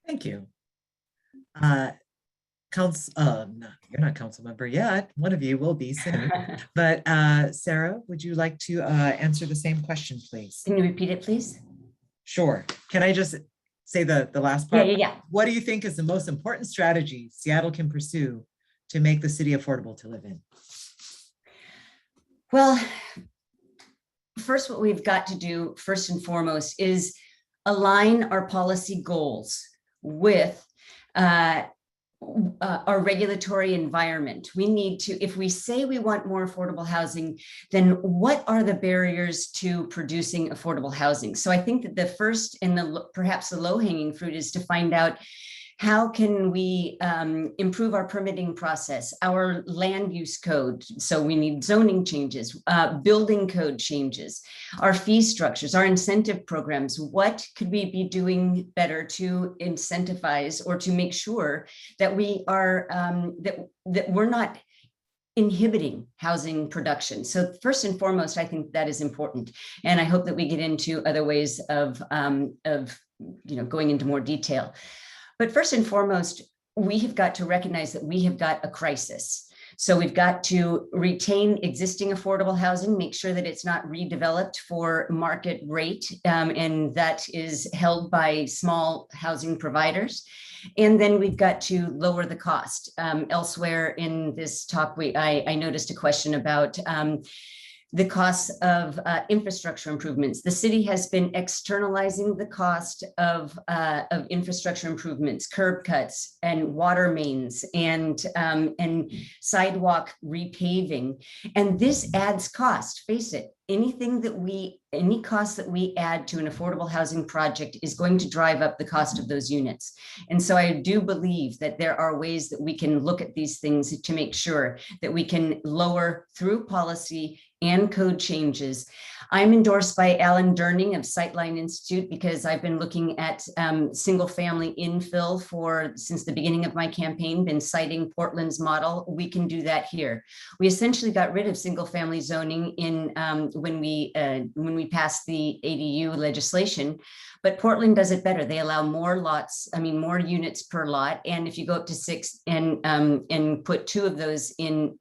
Thank you. You're not council member yet. One of you will be soon. But Sarah, would you like to answer the same question, please? Can you repeat it, please? Sure. Can I just say the last part? Yeah. What do you think is the most important strategy Seattle can pursue to make the city affordable to live in? Well, first, what we've got to do first and foremost is align our policy goals with our regulatory environment. We need to, if we say we want more affordable housing, then what are the barriers to producing affordable housing? So I think that the first and perhaps the low-hanging fruit is to find out how can we improve our permitting process, our land use code. So we need zoning changes, building code changes, our fee structures, our incentive programs. What could we be doing better to incentivize or to make sure that we are that we're not inhibiting housing production? So first and foremost, I think that is important, and I hope that we get into other ways of going into more detail. But first and foremost, we have got to recognize that we have got a crisis. So we've got to retain existing affordable housing, make sure that it's not redeveloped for market rate, and that is held by small housing providers. And then we've got to lower the cost. Elsewhere in this talk, I noticed a question about the costs of infrastructure improvements. The city has been externalizing the cost of infrastructure improvements, curb cuts and water mains and sidewalk repaving. And this adds cost, face it. Any cost that we add to an affordable housing project is going to drive up the cost of those units. And so I do believe that there are ways that we can look at these things to make sure that we can lower through policy and code changes. I'm endorsed by Alan Durning of Sightline Institute because I've been looking at single family infill since the beginning of my campaign, been citing Portland's model. We can do that here. We essentially got rid of single family zoning when we passed the ADU legislation, but Portland does it better. They allow more more units per lot. And if you go up to 6 and put 2 of those in,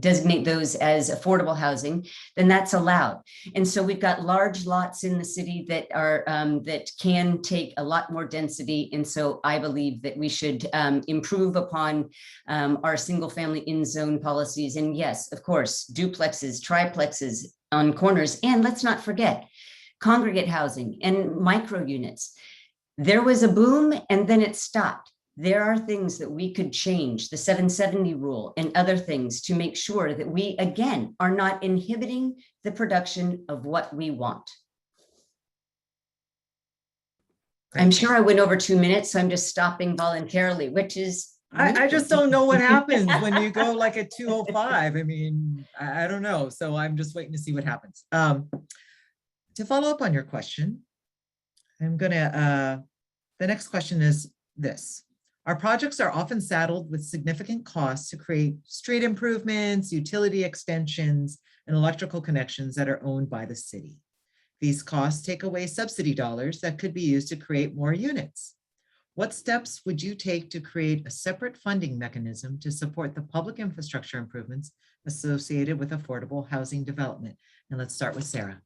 designate those as affordable housing, then that's allowed. And so we've got large lots in the city that are that can take a lot more density. And so I believe that we should improve upon our single family in zone policies. And yes, of course, duplexes, triplexes on corners. And let's not forget congregate housing and micro units. There was a boom and then it stopped. There are things that we could change, the 770 rule and other things to make sure that we, again, are not inhibiting the production of what we want. I'm sure I went over 2 minutes, so I'm just stopping voluntarily, which is. I just don't know what happens when you go like at 2:05. I mean, I don't know. So I'm just waiting to see what happens. To follow up on your question, the next question is this. Our projects are often saddled with significant costs to create street improvements, utility extensions, and electrical connections that are owned by the city. These costs take away subsidy dollars that could be used to create more units. What steps would you take to create a separate funding mechanism to support the public infrastructure improvements associated with affordable housing development? And let's start with Sarah.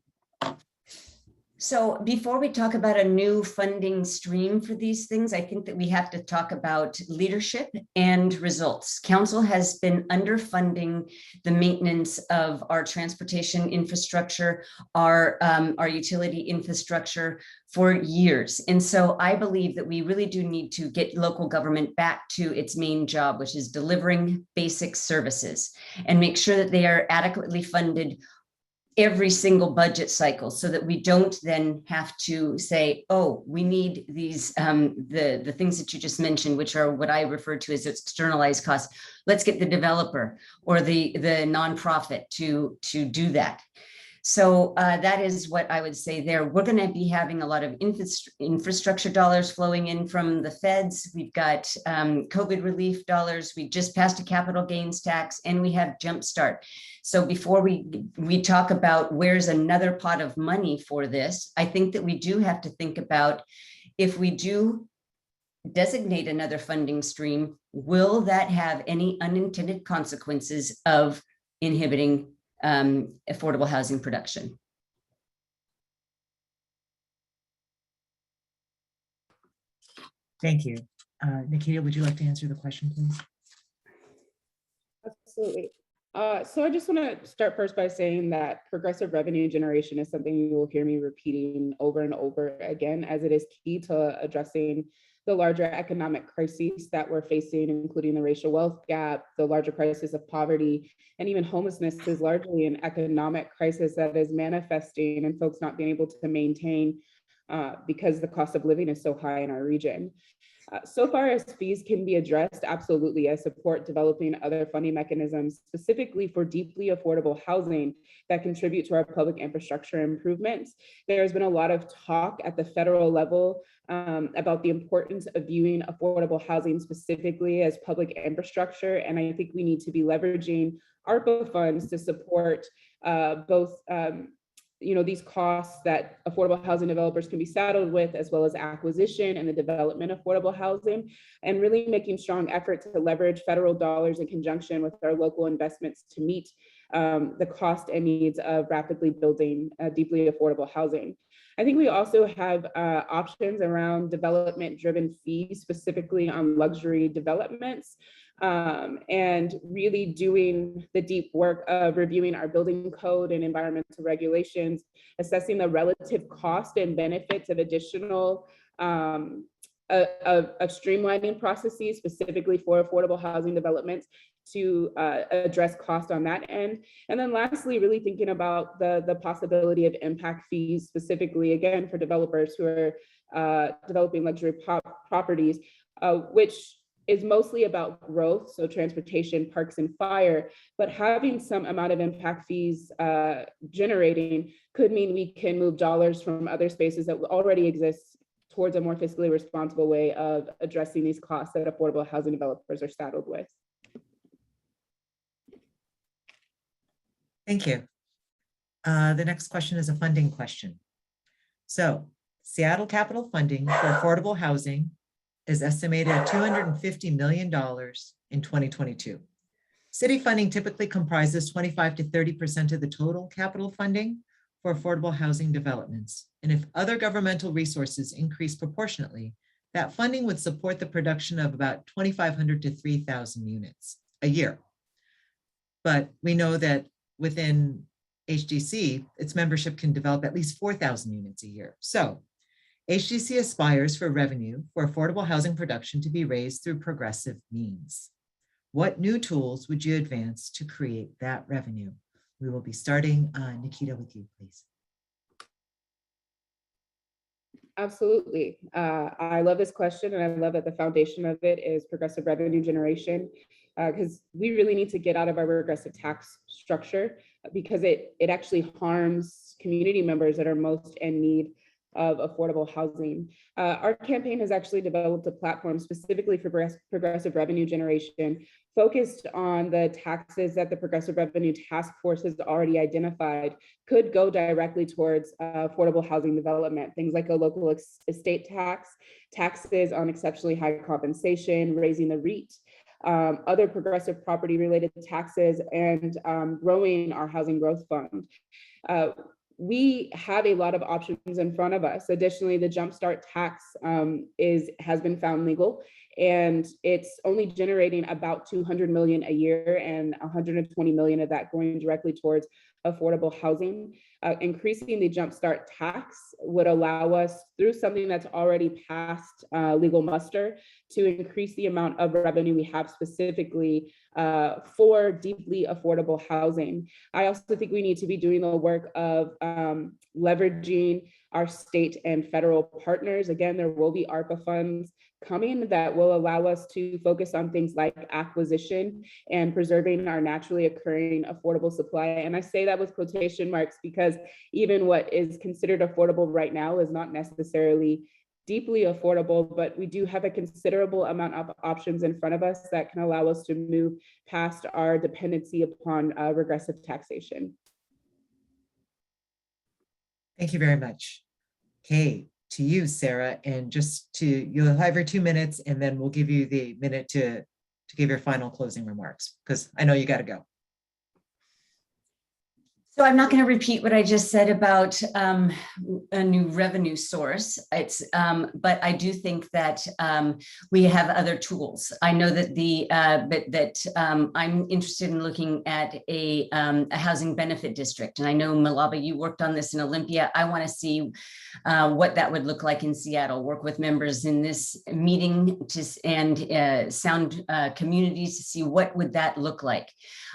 So before we talk about a new funding stream for these things, I think that we have to talk about leadership and results. Council has been underfunding the maintenance of our transportation infrastructure, our utility infrastructure for years. And so I believe that we really do need to get local government back to its main job, which is delivering basic services, and make sure that they are adequately funded every single budget cycle, so that we don't then have to say, oh, we need these, the things that you just mentioned, which are what I refer to as externalized costs. Let's get the developer or the nonprofit to do that. So that is what I would say there. We're going to be having a lot of infrastructure dollars flowing in from the feds. We've got COVID relief dollars. We just passed a capital gains tax, and we have Jumpstart. So before we talk about where's another pot of money for this, I think that we do have to think about, if we do designate another funding stream, will that have any unintended consequences of inhibiting affordable housing production? Thank you. Nikita, would you like to answer the question, please? Absolutely. So I just want to start first by saying that progressive revenue generation is something you will hear me repeating over and over again, as it is key to addressing the larger economic crises that we're facing, including the racial wealth gap, the larger crisis of poverty, and even homelessness is largely an economic crisis that is manifesting and folks not being able to maintain because the cost of living is so high in our region. So far as fees can be addressed, absolutely, I support developing other funding mechanisms specifically for deeply affordable housing that contribute to our public infrastructure improvements. There's been a lot of talk at the federal level about the importance of viewing affordable housing specifically as public infrastructure. And I think we need to be leveraging ARPA funds to support both these costs that affordable housing developers can be saddled with, as well as acquisition and the development of affordable housing, and really making strong efforts to leverage federal dollars in conjunction with our local investments to meet the cost and needs of rapidly building deeply affordable housing. I think we also have options around development-driven fees, specifically on luxury developments, and really doing the deep work of reviewing our building code and environmental regulations, assessing the relative cost and benefits of additional of streamlining processes specifically for affordable housing developments to address cost on that end. And then lastly, really thinking about the possibility of impact fees, specifically, again, for developers who are developing luxury properties, which is mostly about growth, so transportation, parks, and fire, but having some amount of impact fees generating could mean we can move dollars from other spaces that already exist towards a more fiscally responsible way of addressing these costs that affordable housing developers are saddled with. Thank you. The next question is a funding question. So Seattle capital funding for affordable housing is estimated at $250 million in 2022. City funding typically comprises 25 to 30% of the total capital funding for affordable housing developments. And if other governmental resources increase proportionately, that funding would support the production of about 2,500 to 3,000 units a year. But we know that within HDC, its membership can develop at least 4,000 units a year. So HDC aspires for revenue for affordable housing production to be raised through progressive means. What new tools would you advance to create that revenue? We will be starting, Nikita, with you, please. Absolutely. I love this question, and I love that the foundation of it is progressive revenue generation, because we really need to get out of our regressive tax structure, because it actually harms community members that are most in need of affordable housing. Our campaign has actually developed a platform specifically for progressive revenue generation, focused on the taxes that the Progressive Revenue Task Force has already identified could go directly towards affordable housing development. Things like a local estate tax, taxes on exceptionally high compensation, raising the REIT, other progressive property related taxes, and growing our housing growth fund. We have a lot of options in front of us. Additionally, the Jumpstart tax has been found legal, and it's only generating about 200 million a year, and 120 million of that going directly towards affordable housing. Increasing the Jumpstart tax would allow us, through something that's already passed legal muster, to increase the amount of revenue we have specifically for deeply affordable housing. I also think we need to be doing the work of leveraging our state and federal partners. Again, there will be ARPA funds coming that will allow us to focus on things like acquisition and preserving our naturally occurring affordable supply. And I say that with quotation marks, because even what is considered affordable right now is not necessarily deeply affordable, but we do have a considerable amount of options in front of us that can allow us to move past our dependency upon regressive taxation. Thank you very much. Okay, to you, Sarah, and you'll have your 2 minutes, and then we'll give you the minute to give your final closing remarks, because I know you got to go. So I'm not going to repeat what I just said about a new revenue source. But I do think that we have other tools. I know that I'm interested in looking at a housing benefit district, and I know Malaba, you worked on this in Olympia. I want to see what that would look like in Seattle. Work with members in this meeting and sound communities to see what would that look like.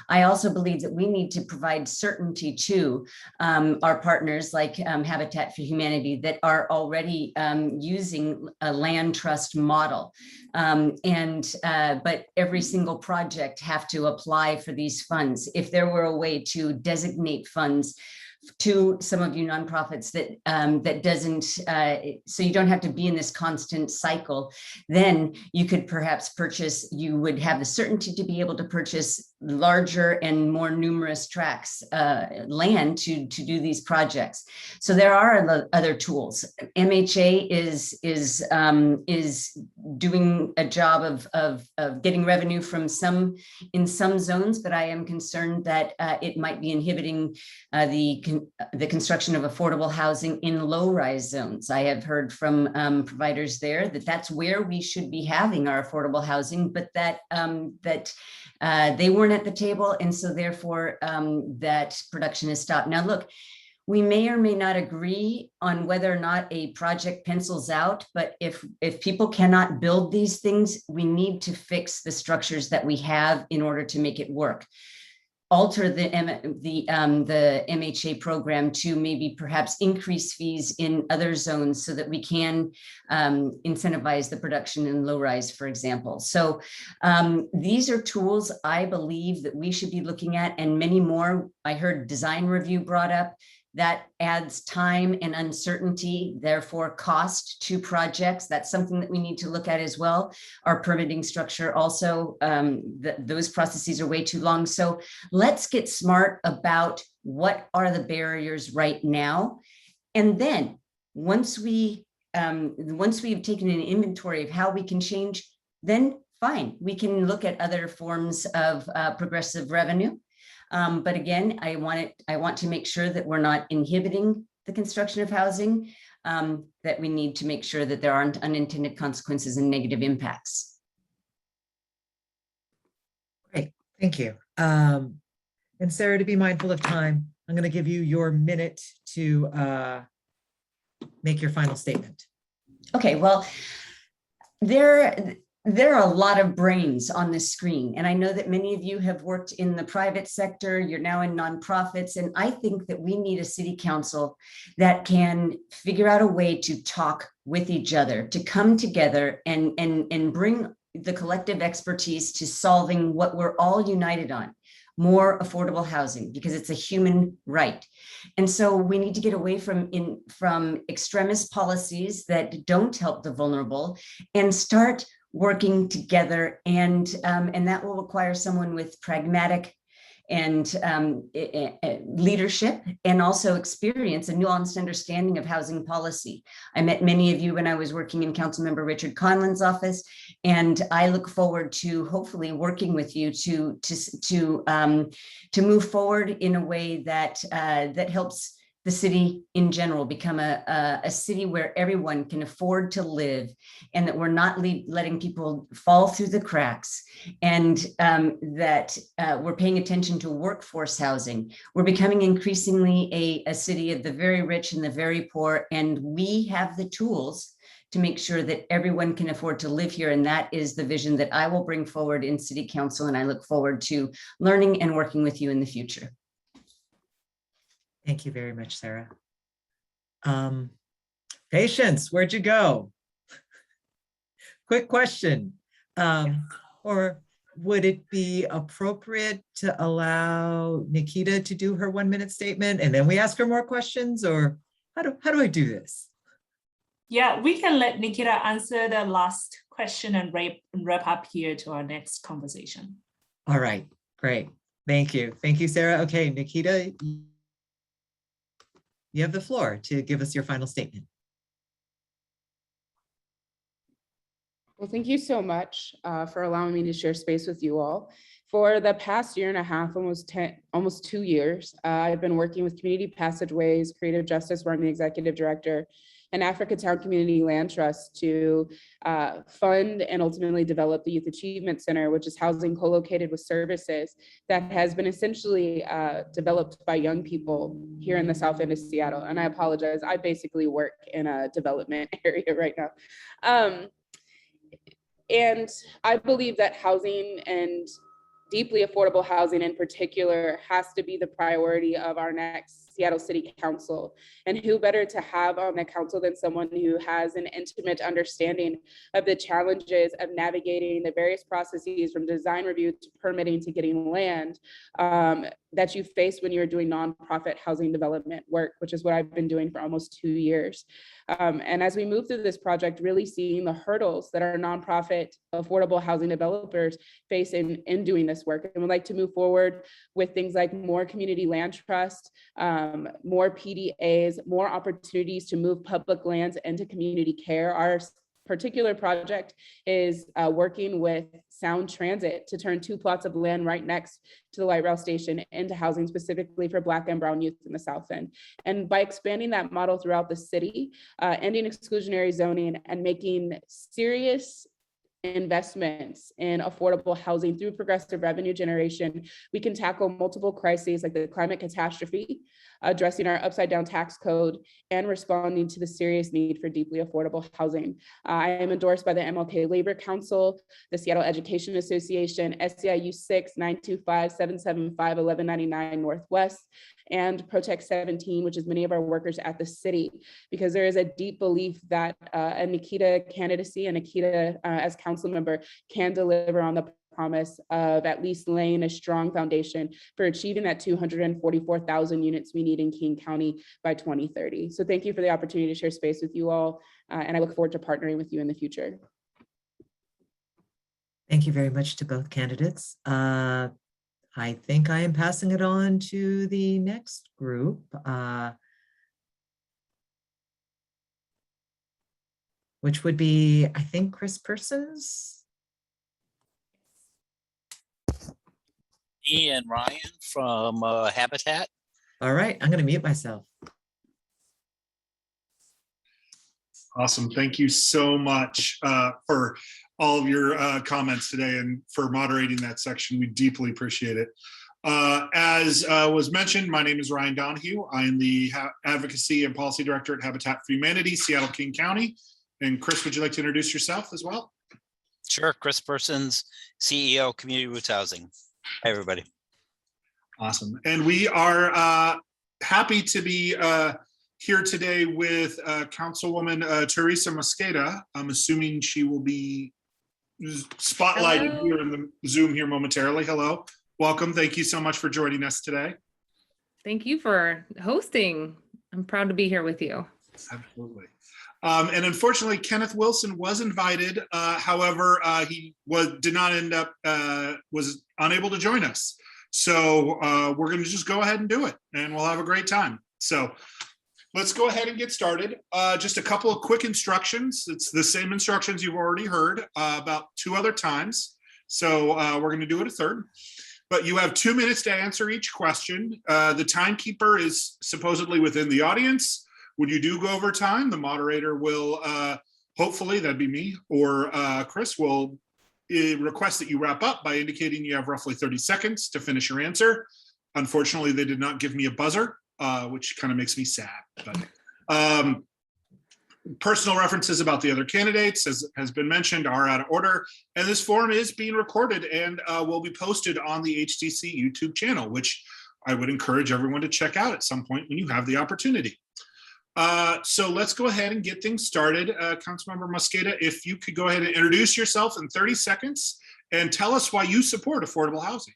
I also believe that we need to provide certainty to our partners like Habitat for Humanity that are already using a land trust model. But every single project have to apply for these funds. If there were a way to designate funds to some of you nonprofits that doesn't, so you don't have to be in this constant cycle, then you could perhaps you would have the certainty to be able to purchase larger and more numerous tracts, land to do these projects. So there are other tools. MHA is doing a job of getting revenue from in some zones, but I am concerned that it might be inhibiting the construction of affordable housing in low-rise zones. I have heard from providers there that that's where we should be having our affordable housing, but that they weren't at the table, and so therefore that production is stopped. Now, look, we may or may not agree on whether or not a project pencils out, but if people cannot build these things, we need to fix the structures that we have in order to make it work. Alter the MHA program to maybe perhaps increase fees in other zones so that we can incentivize the production in low rise, for example. So these are tools I believe that we should be looking at, and many more. I heard design review brought up. That adds time and uncertainty, therefore cost to projects. That's something that we need to look at as well. Our permitting structure also, those processes are way too long. So let's get smart about what are the barriers right now. And then once we've taken an inventory of how we can change, then fine, we can look at other forms of progressive revenue. But again, I want to make sure that we're not inhibiting the construction of housing, that we need to make sure that there aren't unintended consequences and negative impacts. Great, thank you. And Sarah, to be mindful of time, I'm going to give you your minute to make your final statement. Okay, well, there are a lot of brains on this screen, and I know that many of you have worked in the private sector, you're now in nonprofits, and I think that we need a city council that can figure out a way to talk with each other, to come together and bring the collective expertise to solving what we're all united on: more affordable housing, because it's a human right. And so we need to get away from extremist policies that don't help the vulnerable and start working together, and that will require someone with pragmatic and leadership, and also experience and nuanced understanding of housing policy. I met many of you when I was working in Councilmember Richard Conlon's office, and I look forward to hopefully working with you to move forward in a way that that helps the city in general become a city where everyone can afford to live, and that we're not letting people fall through the cracks, and that we're paying attention to workforce housing. We're becoming increasingly a city of the very rich and the very poor, and we have the tools to make sure that everyone can afford to live here. And that is the vision that I will bring forward in City Council, and I look forward to learning and working with you in the future. Thank you very much, Sarah. Patience, where'd you go? Quick question. Or would it be appropriate to allow Nikita to do her 1 minute statement and then we ask her more questions, or how do I do this? Yeah, we can let Nikita answer the last question and wrap up here to our next conversation. All right, great. Thank you. Thank you, Sarah. Okay, Nikita, you have the floor to give us your final statement. Well, thank you so much for allowing me to share space with you all. For the past year and a half, almost 2 years, I've been working with Community Passageways, Creative Justice, where I'm the executive director, and Africa Town Community Land Trust to fund and ultimately develop the Youth Achievement Center, which is housing co-located with services that has been essentially developed by young people here in the South End of Seattle. And I apologize, I basically work in a development area right now. And I believe that housing, and deeply affordable housing in particular, has to be the priority of our next Seattle City Council. And who better to have on the council than someone who has an intimate understanding of the challenges of navigating the various processes from design review to permitting to getting land that you face when you're doing nonprofit housing development work, which is what I've been doing for almost 2 years. And as we move through this project, really seeing the hurdles that our nonprofit affordable housing developers face in doing this work. And we'd like to move forward with things like more community land trust, more PDAs, more opportunities to move public lands into community care. Our particular project is working with Sound Transit to turn 2 plots of land right next to the light rail station into housing specifically for Black and Brown youth in the South End. And by expanding that model throughout the city, ending exclusionary zoning and making serious investments in affordable housing through progressive revenue generation, we can tackle multiple crises like the climate catastrophe, addressing our upside down tax code, and responding to the serious need for deeply affordable housing. I am endorsed by the MLK Labor Council, the Seattle Education Association, SEIU 6-925-775-1199 Northwest, and Protect 17, which is many of our workers at the city, because there is a deep belief that a Nikita candidacy and Nikita as council member can deliver on the promise of at least laying a strong foundation for achieving that 244,000 units we need in King County by 2030. So thank you for the opportunity to share space with you all, and I look forward to partnering with you in the future. Thank you very much to both candidates. I think I am passing it on to the next group. Which would be, I think, Chris Persons. Me and Ryan from Habitat. All right, I'm going to mute myself. Awesome. Thank you so much for all of your comments today and for moderating that section. We deeply appreciate it. As was mentioned, my name is Ryan Donahue. I am the Advocacy and Policy Director at Habitat for Humanity, Seattle, King County. And Chris, would you like to introduce yourself as well? Sure. Chris Persons, CEO, Community Roots Housing. Hi, everybody. Awesome. And we are happy to be here today with Councilwoman Teresa Mosqueda. I'm assuming she will be spotlighted here in the Zoom here momentarily. Hello, welcome. Thank you so much for joining us today. Thank you for hosting. I'm proud to be here with you. Absolutely. And unfortunately, Kenneth Wilson was invited. However, he did not end up, was unable to join us. So we're going to just go ahead and do it, and we'll have a great time. So let's go ahead and get started. Just a couple of quick instructions. It's the same instructions you've already heard about 2 other times. So we're going to do it a third. But you have 2 minutes to answer each question. The timekeeper is supposedly within the audience. When you do go over time, the moderator will, hopefully, that'd be me, or Chris will request that you wrap up by indicating you have roughly 30 seconds to finish your answer. Unfortunately, they did not give me a buzzer, which kind of makes me sad. But personal references about the other candidates, as has been mentioned, are out of order. And this forum is being recorded and will be posted on the HTC YouTube channel, which I would encourage everyone to check out at some point when you have the opportunity. So let's go ahead and get things started. Councilmember Mosqueda, if you could go ahead and introduce yourself in 30 seconds and tell us why you support affordable housing.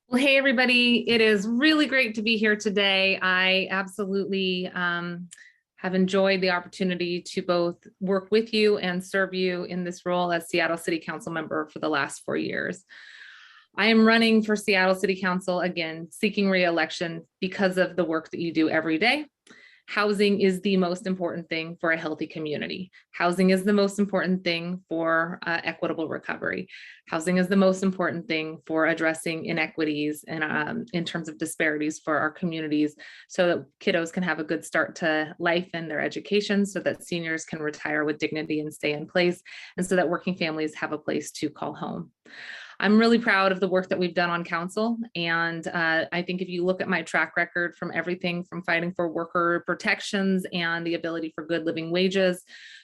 Well, hey, everybody. It is really great to be here today. I absolutely have enjoyed the opportunity to both work with you and serve you in this role as Seattle City Council member for the last 4 years. I am running for Seattle City Council again, seeking re-election because of the work that you do every day. Housing is the most important thing for a healthy community. Housing is the most important thing for equitable recovery. Housing is the most important thing for addressing inequities and in terms of disparities for our communities, so that kiddos can have a good start to life and their education, so that seniors can retire with dignity and stay in place, and so that working families have a place to call home. I'm really proud of the work that we've done on council. And I think if you look at my track record, from everything from fighting for worker protections and the ability for good living wages,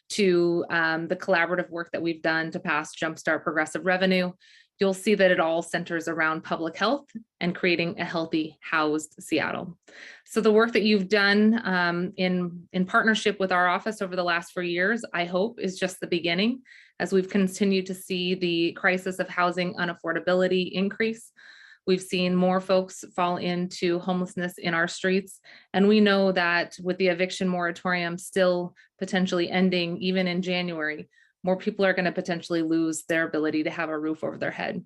to the collaborative work that we've done to pass Jumpstart Progressive Revenue, you'll see that it all centers around public health and creating a healthy, housed Seattle. So the work that you've done in partnership with our office over the last 4 years, I hope is just the beginning, as we've continued to see the crisis of housing unaffordability increase. We've seen more folks fall into homelessness in our streets. And we know that with the eviction moratorium still potentially ending even in January, more people are going to potentially lose their ability to have a roof over their head.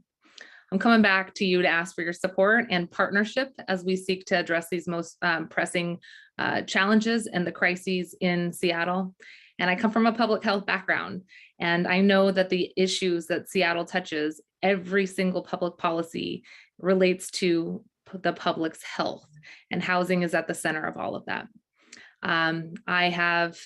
I'm coming back to you to ask for your support and partnership as we seek to address these most pressing challenges and the crises in Seattle. And I come from a public health background, and I know that the issues that Seattle touches, every single public policy relates to the public's health, and housing is at the center of all of that. I have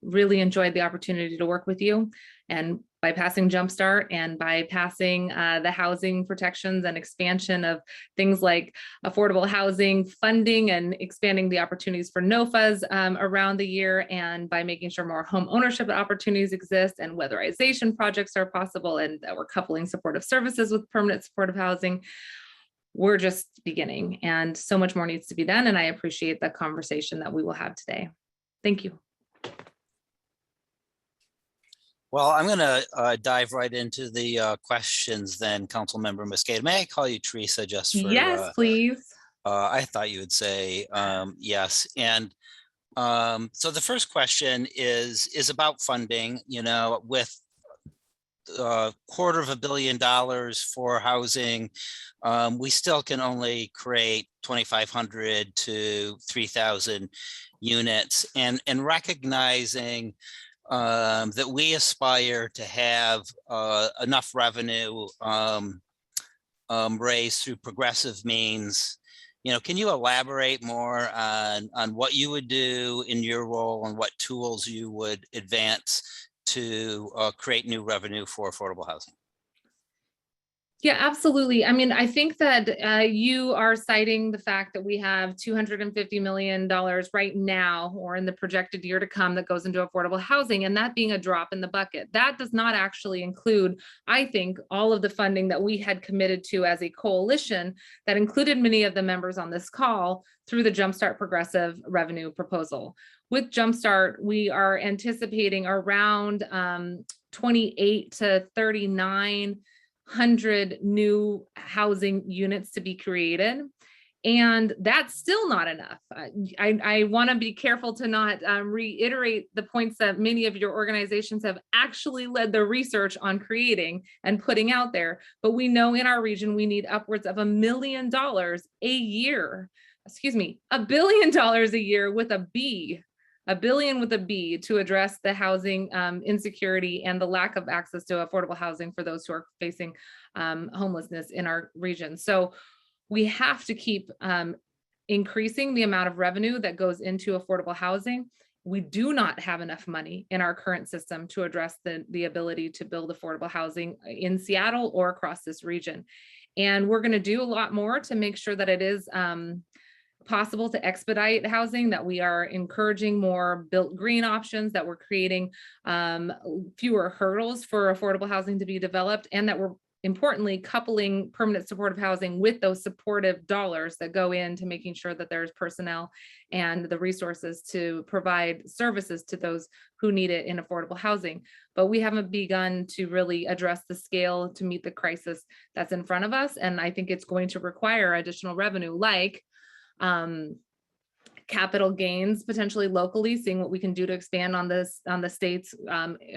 really enjoyed the opportunity to work with you, and by passing Jumpstart and by passing the housing protections and expansion of things like affordable housing funding and expanding the opportunities for NOFAs around the year, and by making sure more home ownership opportunities exist and weatherization projects are possible, and that we're coupling supportive services with permanent supportive housing. We're just beginning, and so much more needs to be done. And I appreciate the conversation that we will have today. Thank you. Well, I'm going to dive right into the questions then, Councilmember Mosqueda. May I call you Teresa just for? Yes, please. I thought you would say yes. And so the first question is about funding, with $250 million for housing. We still can only create 2,500 to 3,000 units, and recognizing that we aspire to have enough revenue raised through progressive means. Can you elaborate more on what you would do in your role and what tools you would advance to create new revenue for affordable housing? Yeah, absolutely. I mean, I think that you are citing the fact that we have $250 million right now, or in the projected year to come, that goes into affordable housing, and that being a drop in the bucket. That does not actually include, I think, all of the funding that we had committed to as a coalition that included many of the members on this call through the Jumpstart Progressive Revenue Proposal. With Jumpstart, we are anticipating around 28 to 3,900 new housing units to be created. And that's still not enough. I want to be careful to not reiterate the points that many of your organizations have actually led the research on creating and putting out there. But we know in our region, we need upwards of $1 million a year. Excuse me, $1 billion a year with a B. $1 billion with a B, to address the housing insecurity and the lack of access to affordable housing for those who are facing homelessness in our region. So we have to keep increasing the amount of revenue that goes into affordable housing. We do not have enough money in our current system to address the ability to build affordable housing in Seattle or across this region. And we're going to do a lot more to make sure that it is possible to expedite housing, that we are encouraging more built green options, that we're creating fewer hurdles for affordable housing to be developed, and that we're importantly coupling permanent supportive housing with those supportive dollars that go into making sure that there's personnel and the resources to provide services to those who need it in affordable housing. But we haven't begun to really address the scale to meet the crisis that's in front of us. And I think it's going to require additional revenue, like capital gains, potentially locally, seeing what we can do to expand on the state's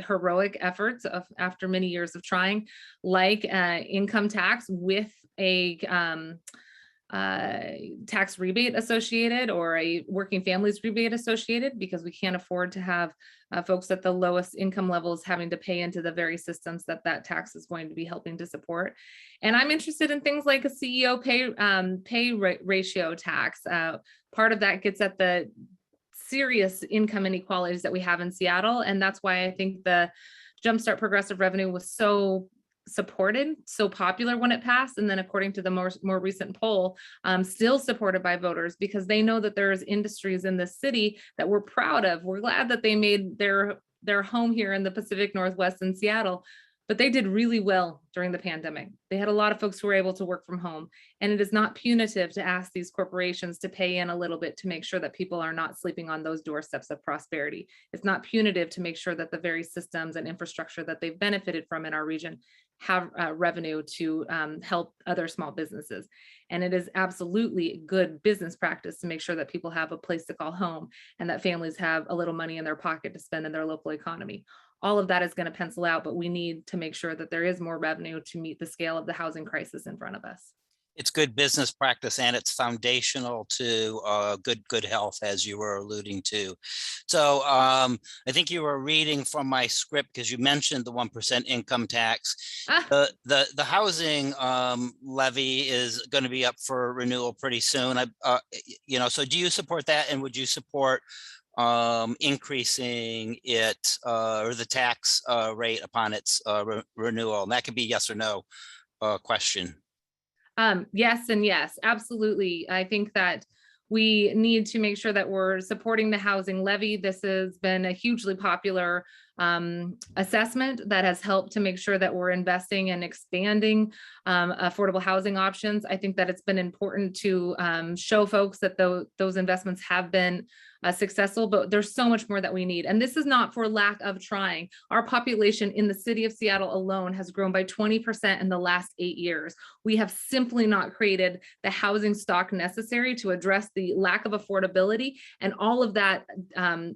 heroic efforts after many years of trying, like income tax with a tax rebate associated, or a working families rebate associated, because we can't afford to have folks at the lowest income levels having to pay into the very systems that tax is going to be helping to support. And I'm interested in things like a CEO pay ratio tax. Part of that gets at the serious income inequalities that we have in Seattle. And that's why I think the Jumpstart Progressive Revenue was so supported, so popular when it passed, and then according to the more recent poll, still supported by voters, because they know that there's industries in this city that we're proud of. We're glad that they made their home here in the Pacific Northwest in Seattle, but they did really well during the pandemic. They had a lot of folks who were able to work from home, and it is not punitive to ask these corporations to pay in a little bit to make sure that people are not sleeping on those doorsteps of prosperity. It's not punitive to make sure that the very systems and infrastructure that they've benefited from in our region have revenue to help other small businesses. And it is absolutely good business practice to make sure that people have a place to call home and that families have a little money in their pocket to spend in their local economy. All of that is going to pencil out, but we need to make sure that there is more revenue to meet the scale of the housing crisis in front of us. It's good business practice and it's foundational to good health, as you were alluding to. So I think you were reading from my script because you mentioned the 1% income tax. The housing levy is going to be up for renewal pretty soon. So do you support that, and would you support increasing it or the tax rate upon its renewal? And that could be yes or no question. Yes and yes, absolutely. I think that we need to make sure that we're supporting the housing levy. This has been a hugely popular assessment that has helped to make sure that we're investing and expanding affordable housing options. I think that it's been important to show folks that those investments have been successful, but there's so much more that we need. And this is not for lack of trying. Our population in the city of Seattle alone has grown by 20% in the last 8 years. We have simply not created the housing stock necessary to address the lack of affordability. And all of that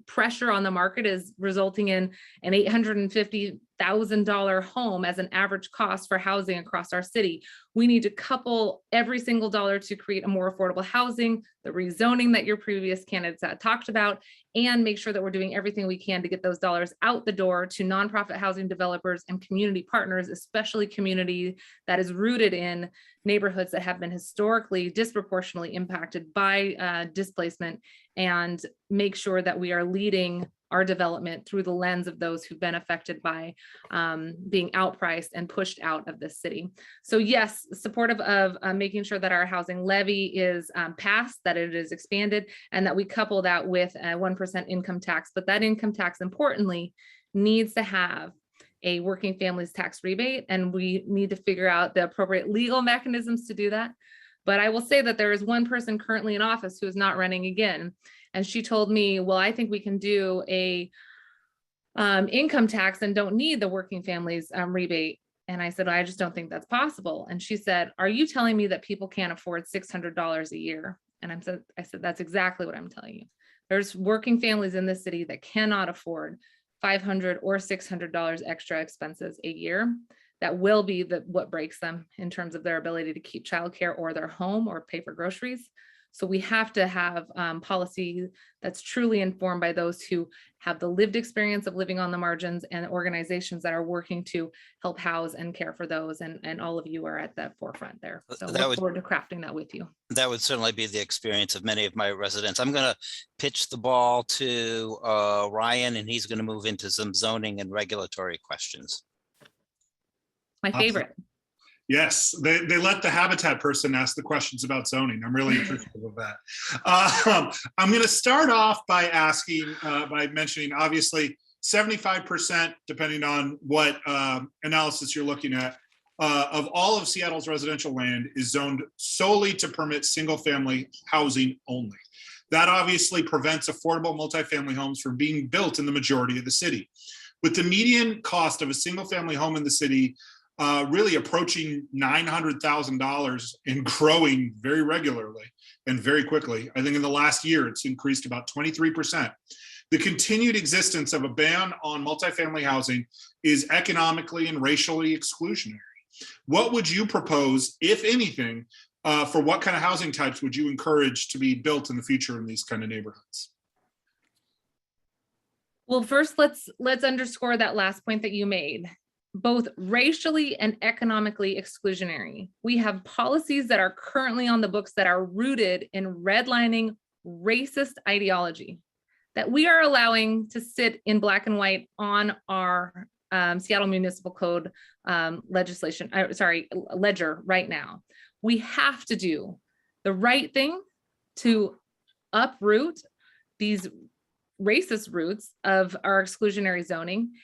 pressure on the market is resulting in an $850,000 home as an average cost for housing across our city. We need to couple every single dollar to create a more affordable housing, the rezoning that your previous candidates talked about, and make sure that we're doing everything we can to get those dollars out the door to nonprofit housing developers and community partners, especially community that is rooted in neighborhoods that have been historically disproportionately impacted by displacement, and make sure that we are leading our development through the lens of those who've been affected by being outpriced and pushed out of this city. So yes, supportive of making sure that our housing levy is passed, that it is expanded, and that we couple that with a 1% income tax. But that income tax, importantly, needs to have a working families tax rebate, and we need to figure out the appropriate legal mechanisms to do that. But I will say that there is one person currently in office who is not running again. And she told me, well, I think we can do a income tax and don't need the working families rebate. And I said, I just don't think that's possible. And she said, are you telling me that people can't afford $600 a year? And I said, that's exactly what I'm telling you. There's working families in this city that cannot afford $500 or $600 extra expenses a year. That will be what breaks them in terms of their ability to keep childcare or their home or pay for groceries. So we have to have policy that's truly informed by those who have the lived experience of living on the margins, and organizations that are working to help house and care for those. And all of you are at the forefront there. So look forward to crafting that with you. That would certainly be the experience of many of my residents. I'm going to pitch the ball to Ryan, and he's going to move into some zoning and regulatory questions. My favorite. Yes, they let the habitat person ask the questions about zoning. I'm really appreciative of that. I'm going to start off by asking, by mentioning, obviously, 75%, depending on what analysis you're looking at, of all of Seattle's residential land is zoned solely to permit single-family housing only. That obviously prevents affordable multifamily homes from being built in the majority of the city. With the median cost of a single-family home in the city really approaching $900,000 and growing very regularly and very quickly. I think in the last year, it's increased about 23%. The continued existence of a ban on multifamily housing is economically and racially exclusionary. What would you propose, if anything, for what kind of housing types would you encourage to be built in the future in these kind of neighborhoods? Well, first, let's underscore that last point that you made. Both racially and economically exclusionary. We have policies that are currently on the books that are rooted in redlining racist ideology that we are allowing to sit in black and white on our Seattle Municipal Code ledger right now. We have to do the right thing to uproot these racist roots of our exclusionary zoning,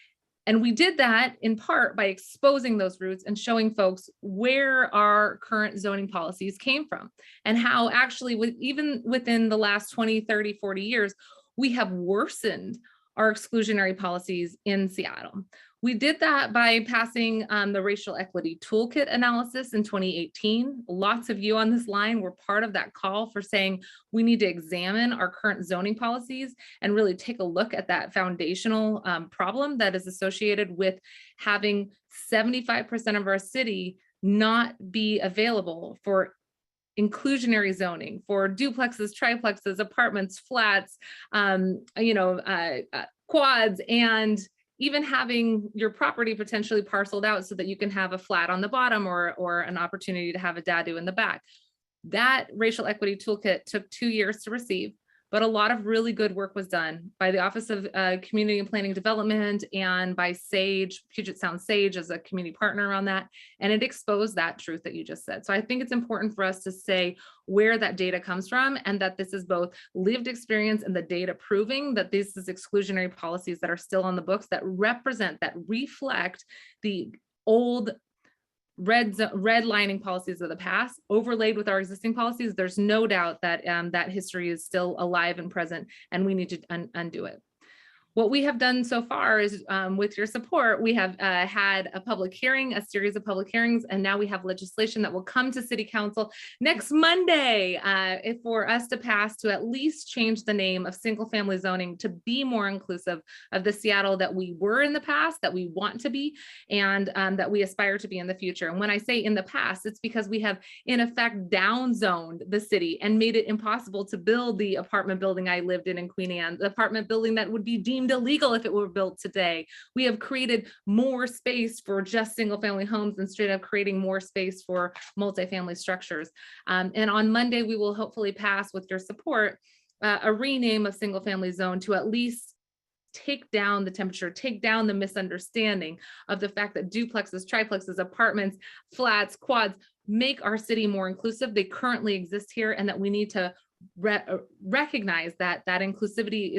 And we did that in part by exposing those roots and showing folks where our current zoning policies came from and how actually even within the last 20, 30, 40 years, we have worsened our exclusionary policies in Seattle. We did that by passing the racial equity toolkit analysis in 2018. Lots of you on this line were part of that call for saying we need to examine our current zoning policies and really take a look at that foundational problem that is associated with having 75% of our city not be available for inclusionary zoning, for duplexes, triplexes, apartments, flats, quads, and even having your property potentially parceled out so that you can have a flat on the bottom or an opportunity to have a dadu in the back. That racial equity toolkit took 2 years to receive, but a lot of really good work was done by the Office of Community and Planning Development and by SAGE, Puget Sound SAGE as a community partner on that. And it exposed that truth that you just said. So I think it's important for us to say where that data comes from and that this is both lived experience and the data proving that this is exclusionary policies that are still on the books that represent, that reflect the old redlining policies of the past overlaid with our existing policies. There's no doubt that that history is still alive and present, and we need to undo it. What we have done so far is, with your support, we have had a public hearing, a series of public hearings, and now we have legislation that will come to City Council next Monday for us to pass to at least change the name of single family zoning to be more inclusive of the Seattle that we were in the past, that we want to be, and that we aspire to be in the future. And when I say in the past, it's because we have in effect downzoned the city and made it impossible to build the apartment building I lived in Queen Anne, the apartment building that would be deemed illegal if it were built today. We have created more space for just single family homes instead of creating more space for multifamily structures. And on Monday, we will hopefully pass with your support a rename of single family zone to at least take down the temperature, take down the misunderstanding of the fact that duplexes, triplexes, apartments, flats, quads make our city more inclusive. They currently exist here, and that we need to recognize that inclusivity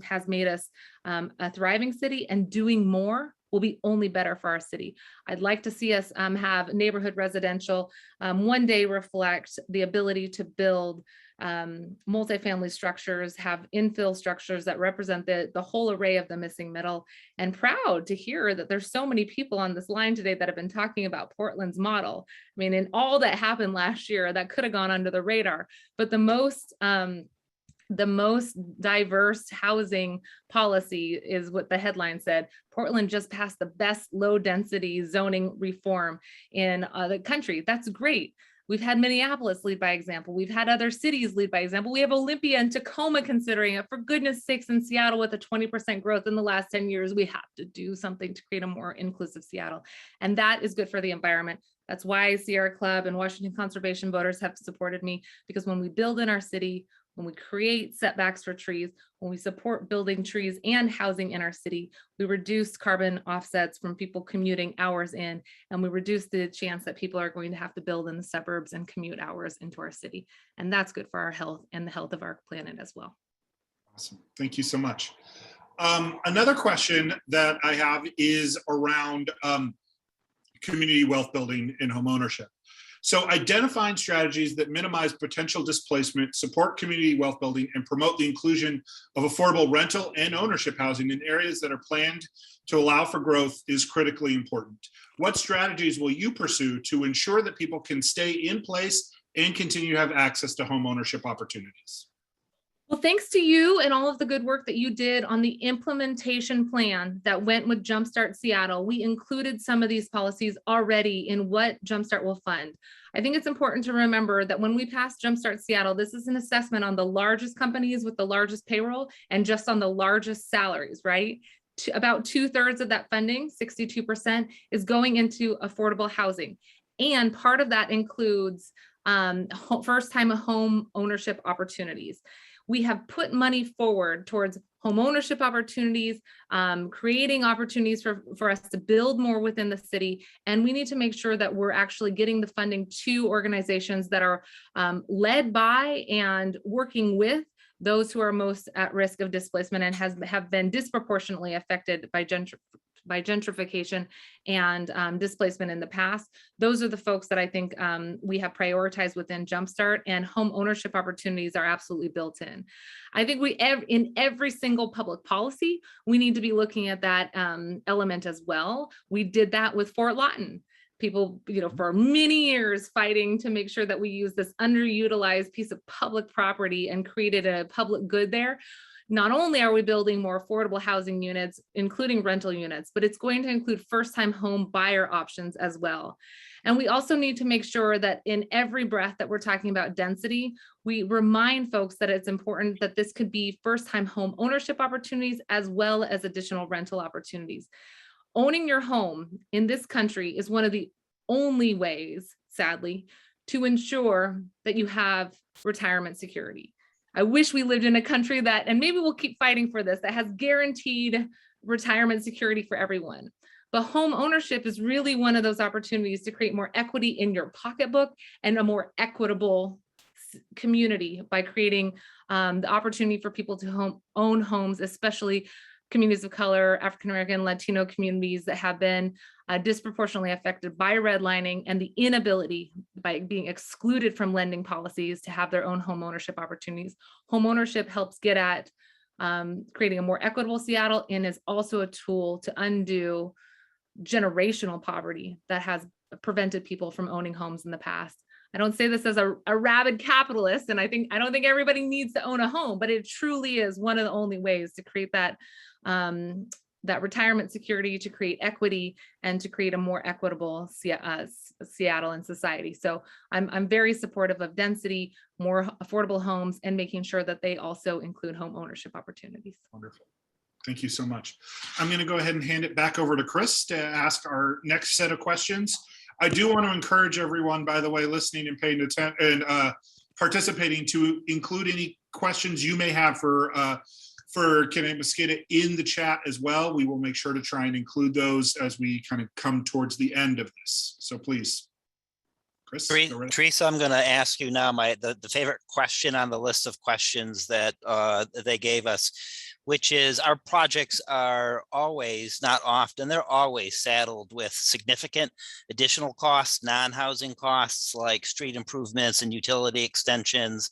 has made us a thriving city, and doing more will be only better for our city. I'd like to see us have neighborhood residential one day reflect the ability to build multifamily structures, have infill structures that represent the whole array of the missing middle. And proud to hear that there's so many people on this line today that have been talking about Portland's model. I mean, in all that happened last year, that could have gone under the radar, but the most diverse housing policy is what the headline said. Portland just passed the best low density zoning reform in the country. That's great. We've had Minneapolis lead by example. We've had other cities lead by example. We have Olympia and Tacoma considering it. For goodness sakes, in Seattle with a 20% growth in the last 10 years, we have to do something to create a more inclusive Seattle. And that is good for the environment. That's why Sierra Club and Washington Conservation voters have supported me, because when we build in our city, when we create setbacks for trees, when we support building trees and housing in our city, we reduce carbon offsets from people commuting hours in, and we reduce the chance that people are going to have to build in the suburbs and commute hours into our city. And that's good for our health and the health of our planet as well. Awesome. Thank you so much. Another question that I have is around community wealth building and home ownership. So identifying strategies that minimize potential displacement, support community wealth building, and promote the inclusion of affordable rental and ownership housing in areas that are planned to allow for growth is critically important. What strategies will you pursue to ensure that people can stay in place and continue to have access to home ownership opportunities? Well, thanks to you and all of the good work that you did on the implementation plan that went with Jumpstart Seattle, we included some of these policies already in what Jumpstart will fund. I think it's important to remember that when we passed Jumpstart Seattle, this is an assessment on the largest companies with the largest payroll and just on the largest salaries, right? About 2/3 of that funding, 62%, is going into affordable housing. And part of that includes first-time home ownership opportunities. We have put money forward towards home ownership opportunities, creating opportunities for us to build more within the city. And we need to make sure that we're actually getting the funding to organizations that are led by and working with those who are most at risk of displacement and have been disproportionately affected by by gentrification and displacement in the past. Those are the folks that I think we have prioritized within Jumpstart, and home ownership opportunities are absolutely built in. I think in every single public policy, we need to be looking at that element as well. We did that with Fort Lawton. People, for many years fighting to make sure that we use this underutilized piece of public property and created a public good there. Not only are we building more affordable housing units, including rental units, but it's going to include first-time home buyer options as well. And we also need to make sure that in every breath that we're talking about density, we remind folks that it's important that this could be first-time home ownership opportunities as well as additional rental opportunities. Owning your home in this country is one of the only ways, sadly, to ensure that you have retirement security. I wish we lived in a country that, and maybe we'll keep fighting for this, that has guaranteed retirement security for everyone. But home ownership is really one of those opportunities to create more equity in your pocketbook and a more equitable community by creating the opportunity for people to own homes, especially communities of color, African-American, Latino communities that have been disproportionately affected by redlining and the inability by being excluded from lending policies to have their own home ownership opportunities. Home ownership helps get at creating a more equitable Seattle and is also a tool to undo generational poverty that has prevented people from owning homes in the past. I don't say this as a rabid capitalist, and I don't think everybody needs to own a home, but it truly is one of the only ways to create that retirement security, to create equity, and to create a more equitable Seattle and society. So I'm very supportive of density, more affordable homes, and making sure that they also include home ownership opportunities. Wonderful. Thank you so much. I'm going to go ahead and hand it back over to Chris to ask our next set of questions. I do want to encourage everyone, by the way, listening and paying attention and participating, to include any questions you may have for Kenneth Mosqueda in the chat as well. We will make sure to try and include those as we kind of come towards the end of this. So please, Chris. Teresa, I'm going to ask you now the favorite question on the list of questions that they gave us, which is, our projects are always, not often, they're always saddled with significant additional costs, non-housing costs like street improvements and utility extensions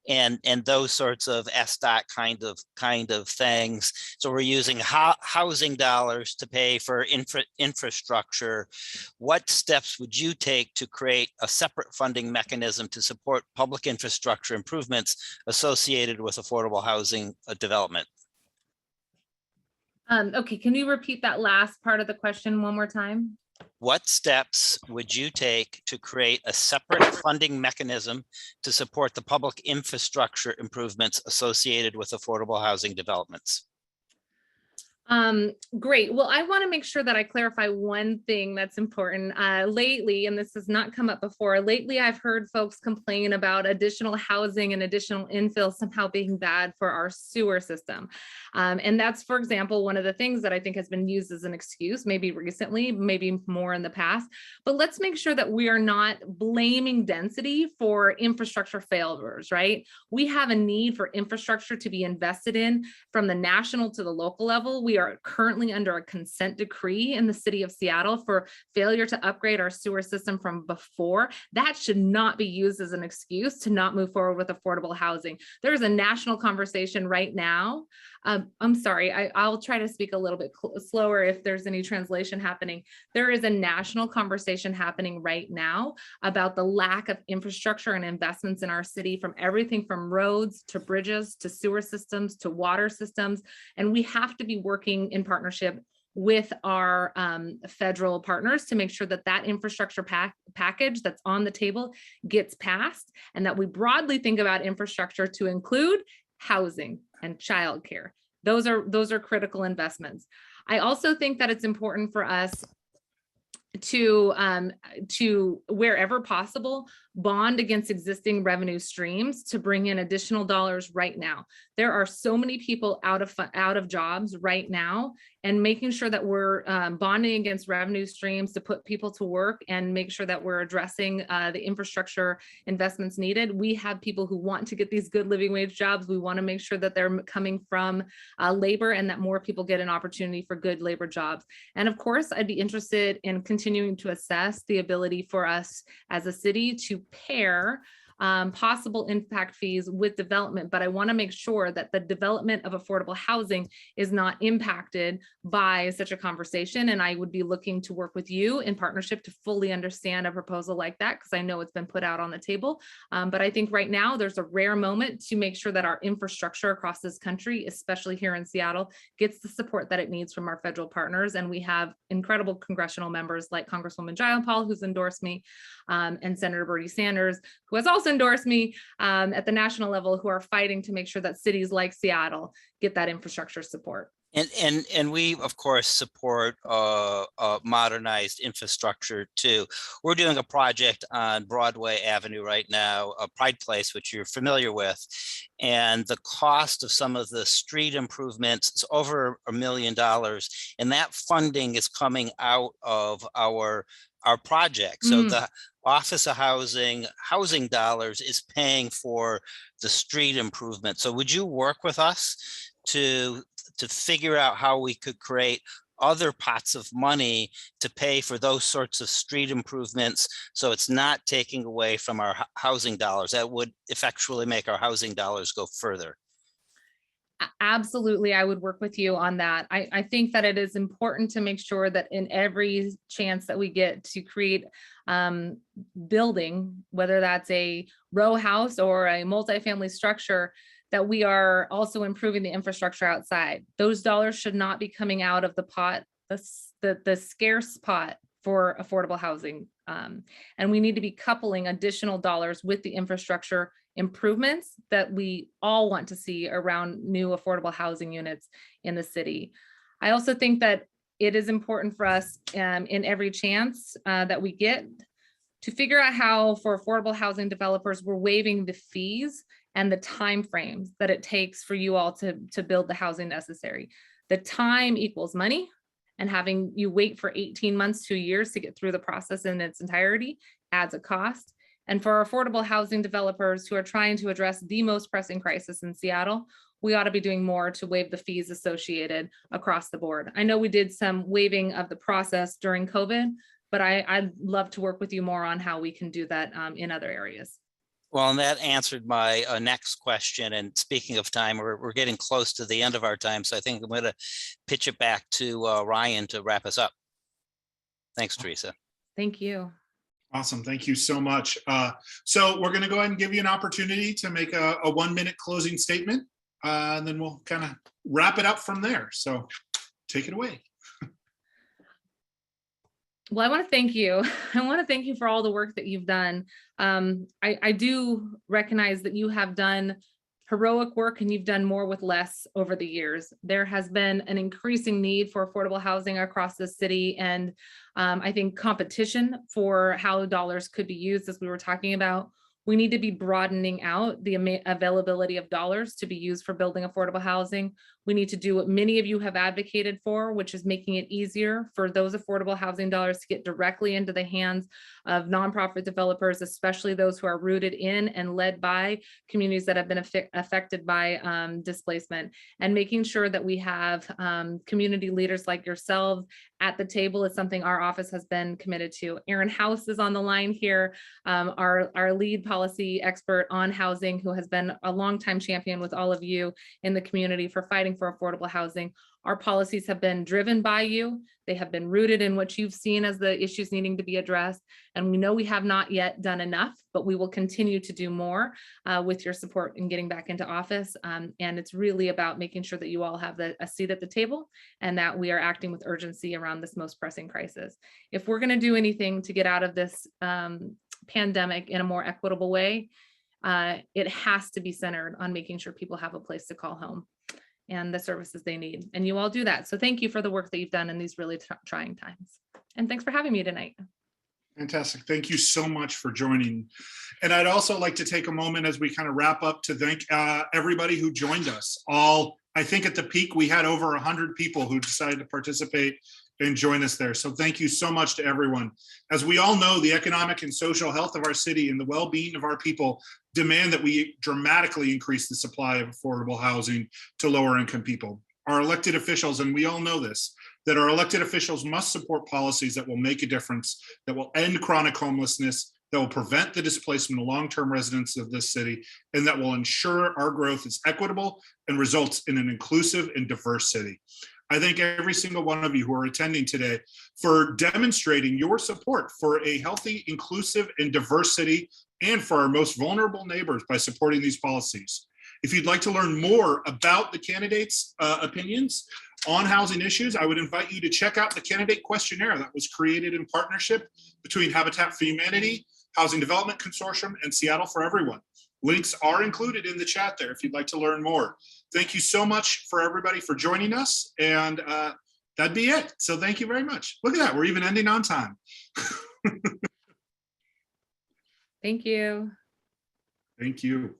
and those sorts of SDOT kind of things. So we're using housing dollars to pay for infrastructure. What steps would you take to create a separate funding mechanism to support public infrastructure improvements associated with affordable housing development? Okay, can you repeat that last part of the question one more time? What steps would you take to create a separate funding mechanism to support the public infrastructure improvements associated with affordable housing developments? Great. Well, I want to make sure that I clarify one thing that's important. Lately, and this has not come up before, lately I've heard folks complain about additional housing and additional infill somehow being bad for our sewer system. And that's, for example, one of the things that I think has been used as an excuse, maybe recently, maybe more in the past. But let's make sure that we are not blaming density for infrastructure failures, right? We have a need for infrastructure to be invested in from the national to the local level. We are currently under a consent decree in the city of Seattle for failure to upgrade our sewer system from before. That should not be used as an excuse to not move forward with affordable housing. There is a national conversation right now. I'm sorry, I'll try to speak a little bit slower if there's any translation happening. There is a national conversation happening right now about the lack of infrastructure and investments in our city, from everything from roads to bridges to sewer systems to water systems. And we have to be working in partnership with our federal partners to make sure that that infrastructure package that's on the table gets passed, and that we broadly think about infrastructure to include housing and childcare. Those are critical investments. I also think that it's important for us to wherever possible, bond against existing revenue streams to bring in additional dollars right now. There are so many people out of jobs right now, and making sure that we're bonding against revenue streams to put people to work and make sure that we're addressing the infrastructure investments needed. We have people who want to get these good living wage jobs. We want to make sure that they're coming from labor and that more people get an opportunity for good labor jobs. And of course, I'd be interested in continuing to assess the ability for us as a city to pair possible impact fees with development, but I want to make sure that the development of affordable housing is not impacted by such a conversation. And I would be looking to work with you in partnership to fully understand a proposal like that, because I know it's been put out on the table. But I think right now there's a rare moment to make sure that our infrastructure across this country, especially here in Seattle, gets the support that it needs from our federal partners. And we have incredible congressional members like Congresswoman Jayapal, who's endorsed me, and Senator Bernie Sanders, who has also endorsed me at the national level, who are fighting to make sure that cities like Seattle get that infrastructure support. And we, of course, support modernized infrastructure too. We're doing a project on Broadway Avenue right now, Pride Place, which you're familiar with. And the cost of some of the street improvements is over $1 million. And that funding is coming out of our project. So the Office of Housing dollars is paying for the street improvement. So would you work with us to figure out how we could create other pots of money to pay for those sorts of street improvements, so it's not taking away from our housing dollars? That would effectually make our housing dollars go further. Absolutely, I would work with you on that. I think that it is important to make sure that in every chance that we get to create building, whether that's a row house or a multifamily structure, that we are also improving the infrastructure outside. Those dollars should not be coming out of the pot, the scarce pot for affordable housing. And we need to be coupling additional dollars with the infrastructure improvements that we all want to see around new affordable housing units in the city. I also think that it is important for us in every chance that we get to figure out how, for affordable housing developers, we're waiving the fees and the timeframes that it takes for you all to build the housing necessary. The time equals money, and having you wait for 18 months to years to get through the process in its entirety adds a cost. And for affordable housing developers who are trying to address the most pressing crisis in Seattle, we ought to be doing more to waive the fees associated across the board. I know we did some waiving of the process during COVID, but I'd love to work with you more on how we can do that in other areas. Well, and that answered my next question. And speaking of time, we're getting close to the end of our time. So I think I'm going to pitch it back to Ryan to wrap us up. Thanks, Teresa. Thank you. Awesome. Thank you so much. So we're going to go ahead and give you an opportunity to make a 1-minute closing statement, and then we'll kind of wrap it up from there. So take it away. Well, I want to thank you. I want to thank you for all the work that you've done. I do recognize that you have done heroic work and you've done more with less over the years. There has been an increasing need for affordable housing across the city, and I think competition for how dollars could be used, as we were talking about. We need to be broadening out the availability of dollars to be used for building affordable housing. We need to do what many of you have advocated for, which is making it easier for those affordable housing dollars to get directly into the hands of nonprofit developers, especially those who are rooted in and led by communities that have been affected by displacement, and making sure that we have community leaders like yourselves at the table is something our office has been committed to. Aaron House is on the line here, our lead policy expert on housing, who has been a longtime champion with all of you in the community for fighting for affordable housing. Our policies have been driven by you. They have been rooted in what you've seen as the issues needing to be addressed. And we know we have not yet done enough, but we will continue to do more with your support in getting back into office. And it's really about making sure that you all have a seat at the table and that we are acting with urgency around this most pressing crisis. If we're going to do anything to get out of this pandemic in a more equitable way, it has to be centered on making sure people have a place to call home and the services they need. And you all do that. So thank you for the work that you've done in these really trying times. And thanks for having me tonight. Fantastic. Thank you so much for joining. And I'd also like to take a moment as we kind of wrap up to thank everybody who joined us. I think at the peak, we had over 100 people who decided to participate and join us there. So thank you so much to everyone. As we all know, the economic and social health of our city and the well-being of our people demand that we dramatically increase the supply of affordable housing to lower income people. Our elected officials, and we all know this, that our elected officials must support policies that will make a difference, that will end chronic homelessness, that will prevent the displacement of long-term residents of this city, and that will ensure our growth is equitable and results in an inclusive and diverse city. I thank every single one of you who are attending today for demonstrating your support for a healthy, inclusive, and diverse city, and for our most vulnerable neighbors by supporting these policies. If you'd like to learn more about the candidates' opinions on housing issues, I would invite you to check out the candidate questionnaire that was created in partnership between Habitat for Humanity, Housing Development Consortium, and Seattle for Everyone. Links are included in the chat there if you'd like to learn more. Thank you so much for everybody for joining us, and that'd be it. So thank you very much. Look at that, we're even ending on time. Thank you. Thank you.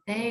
Thanks.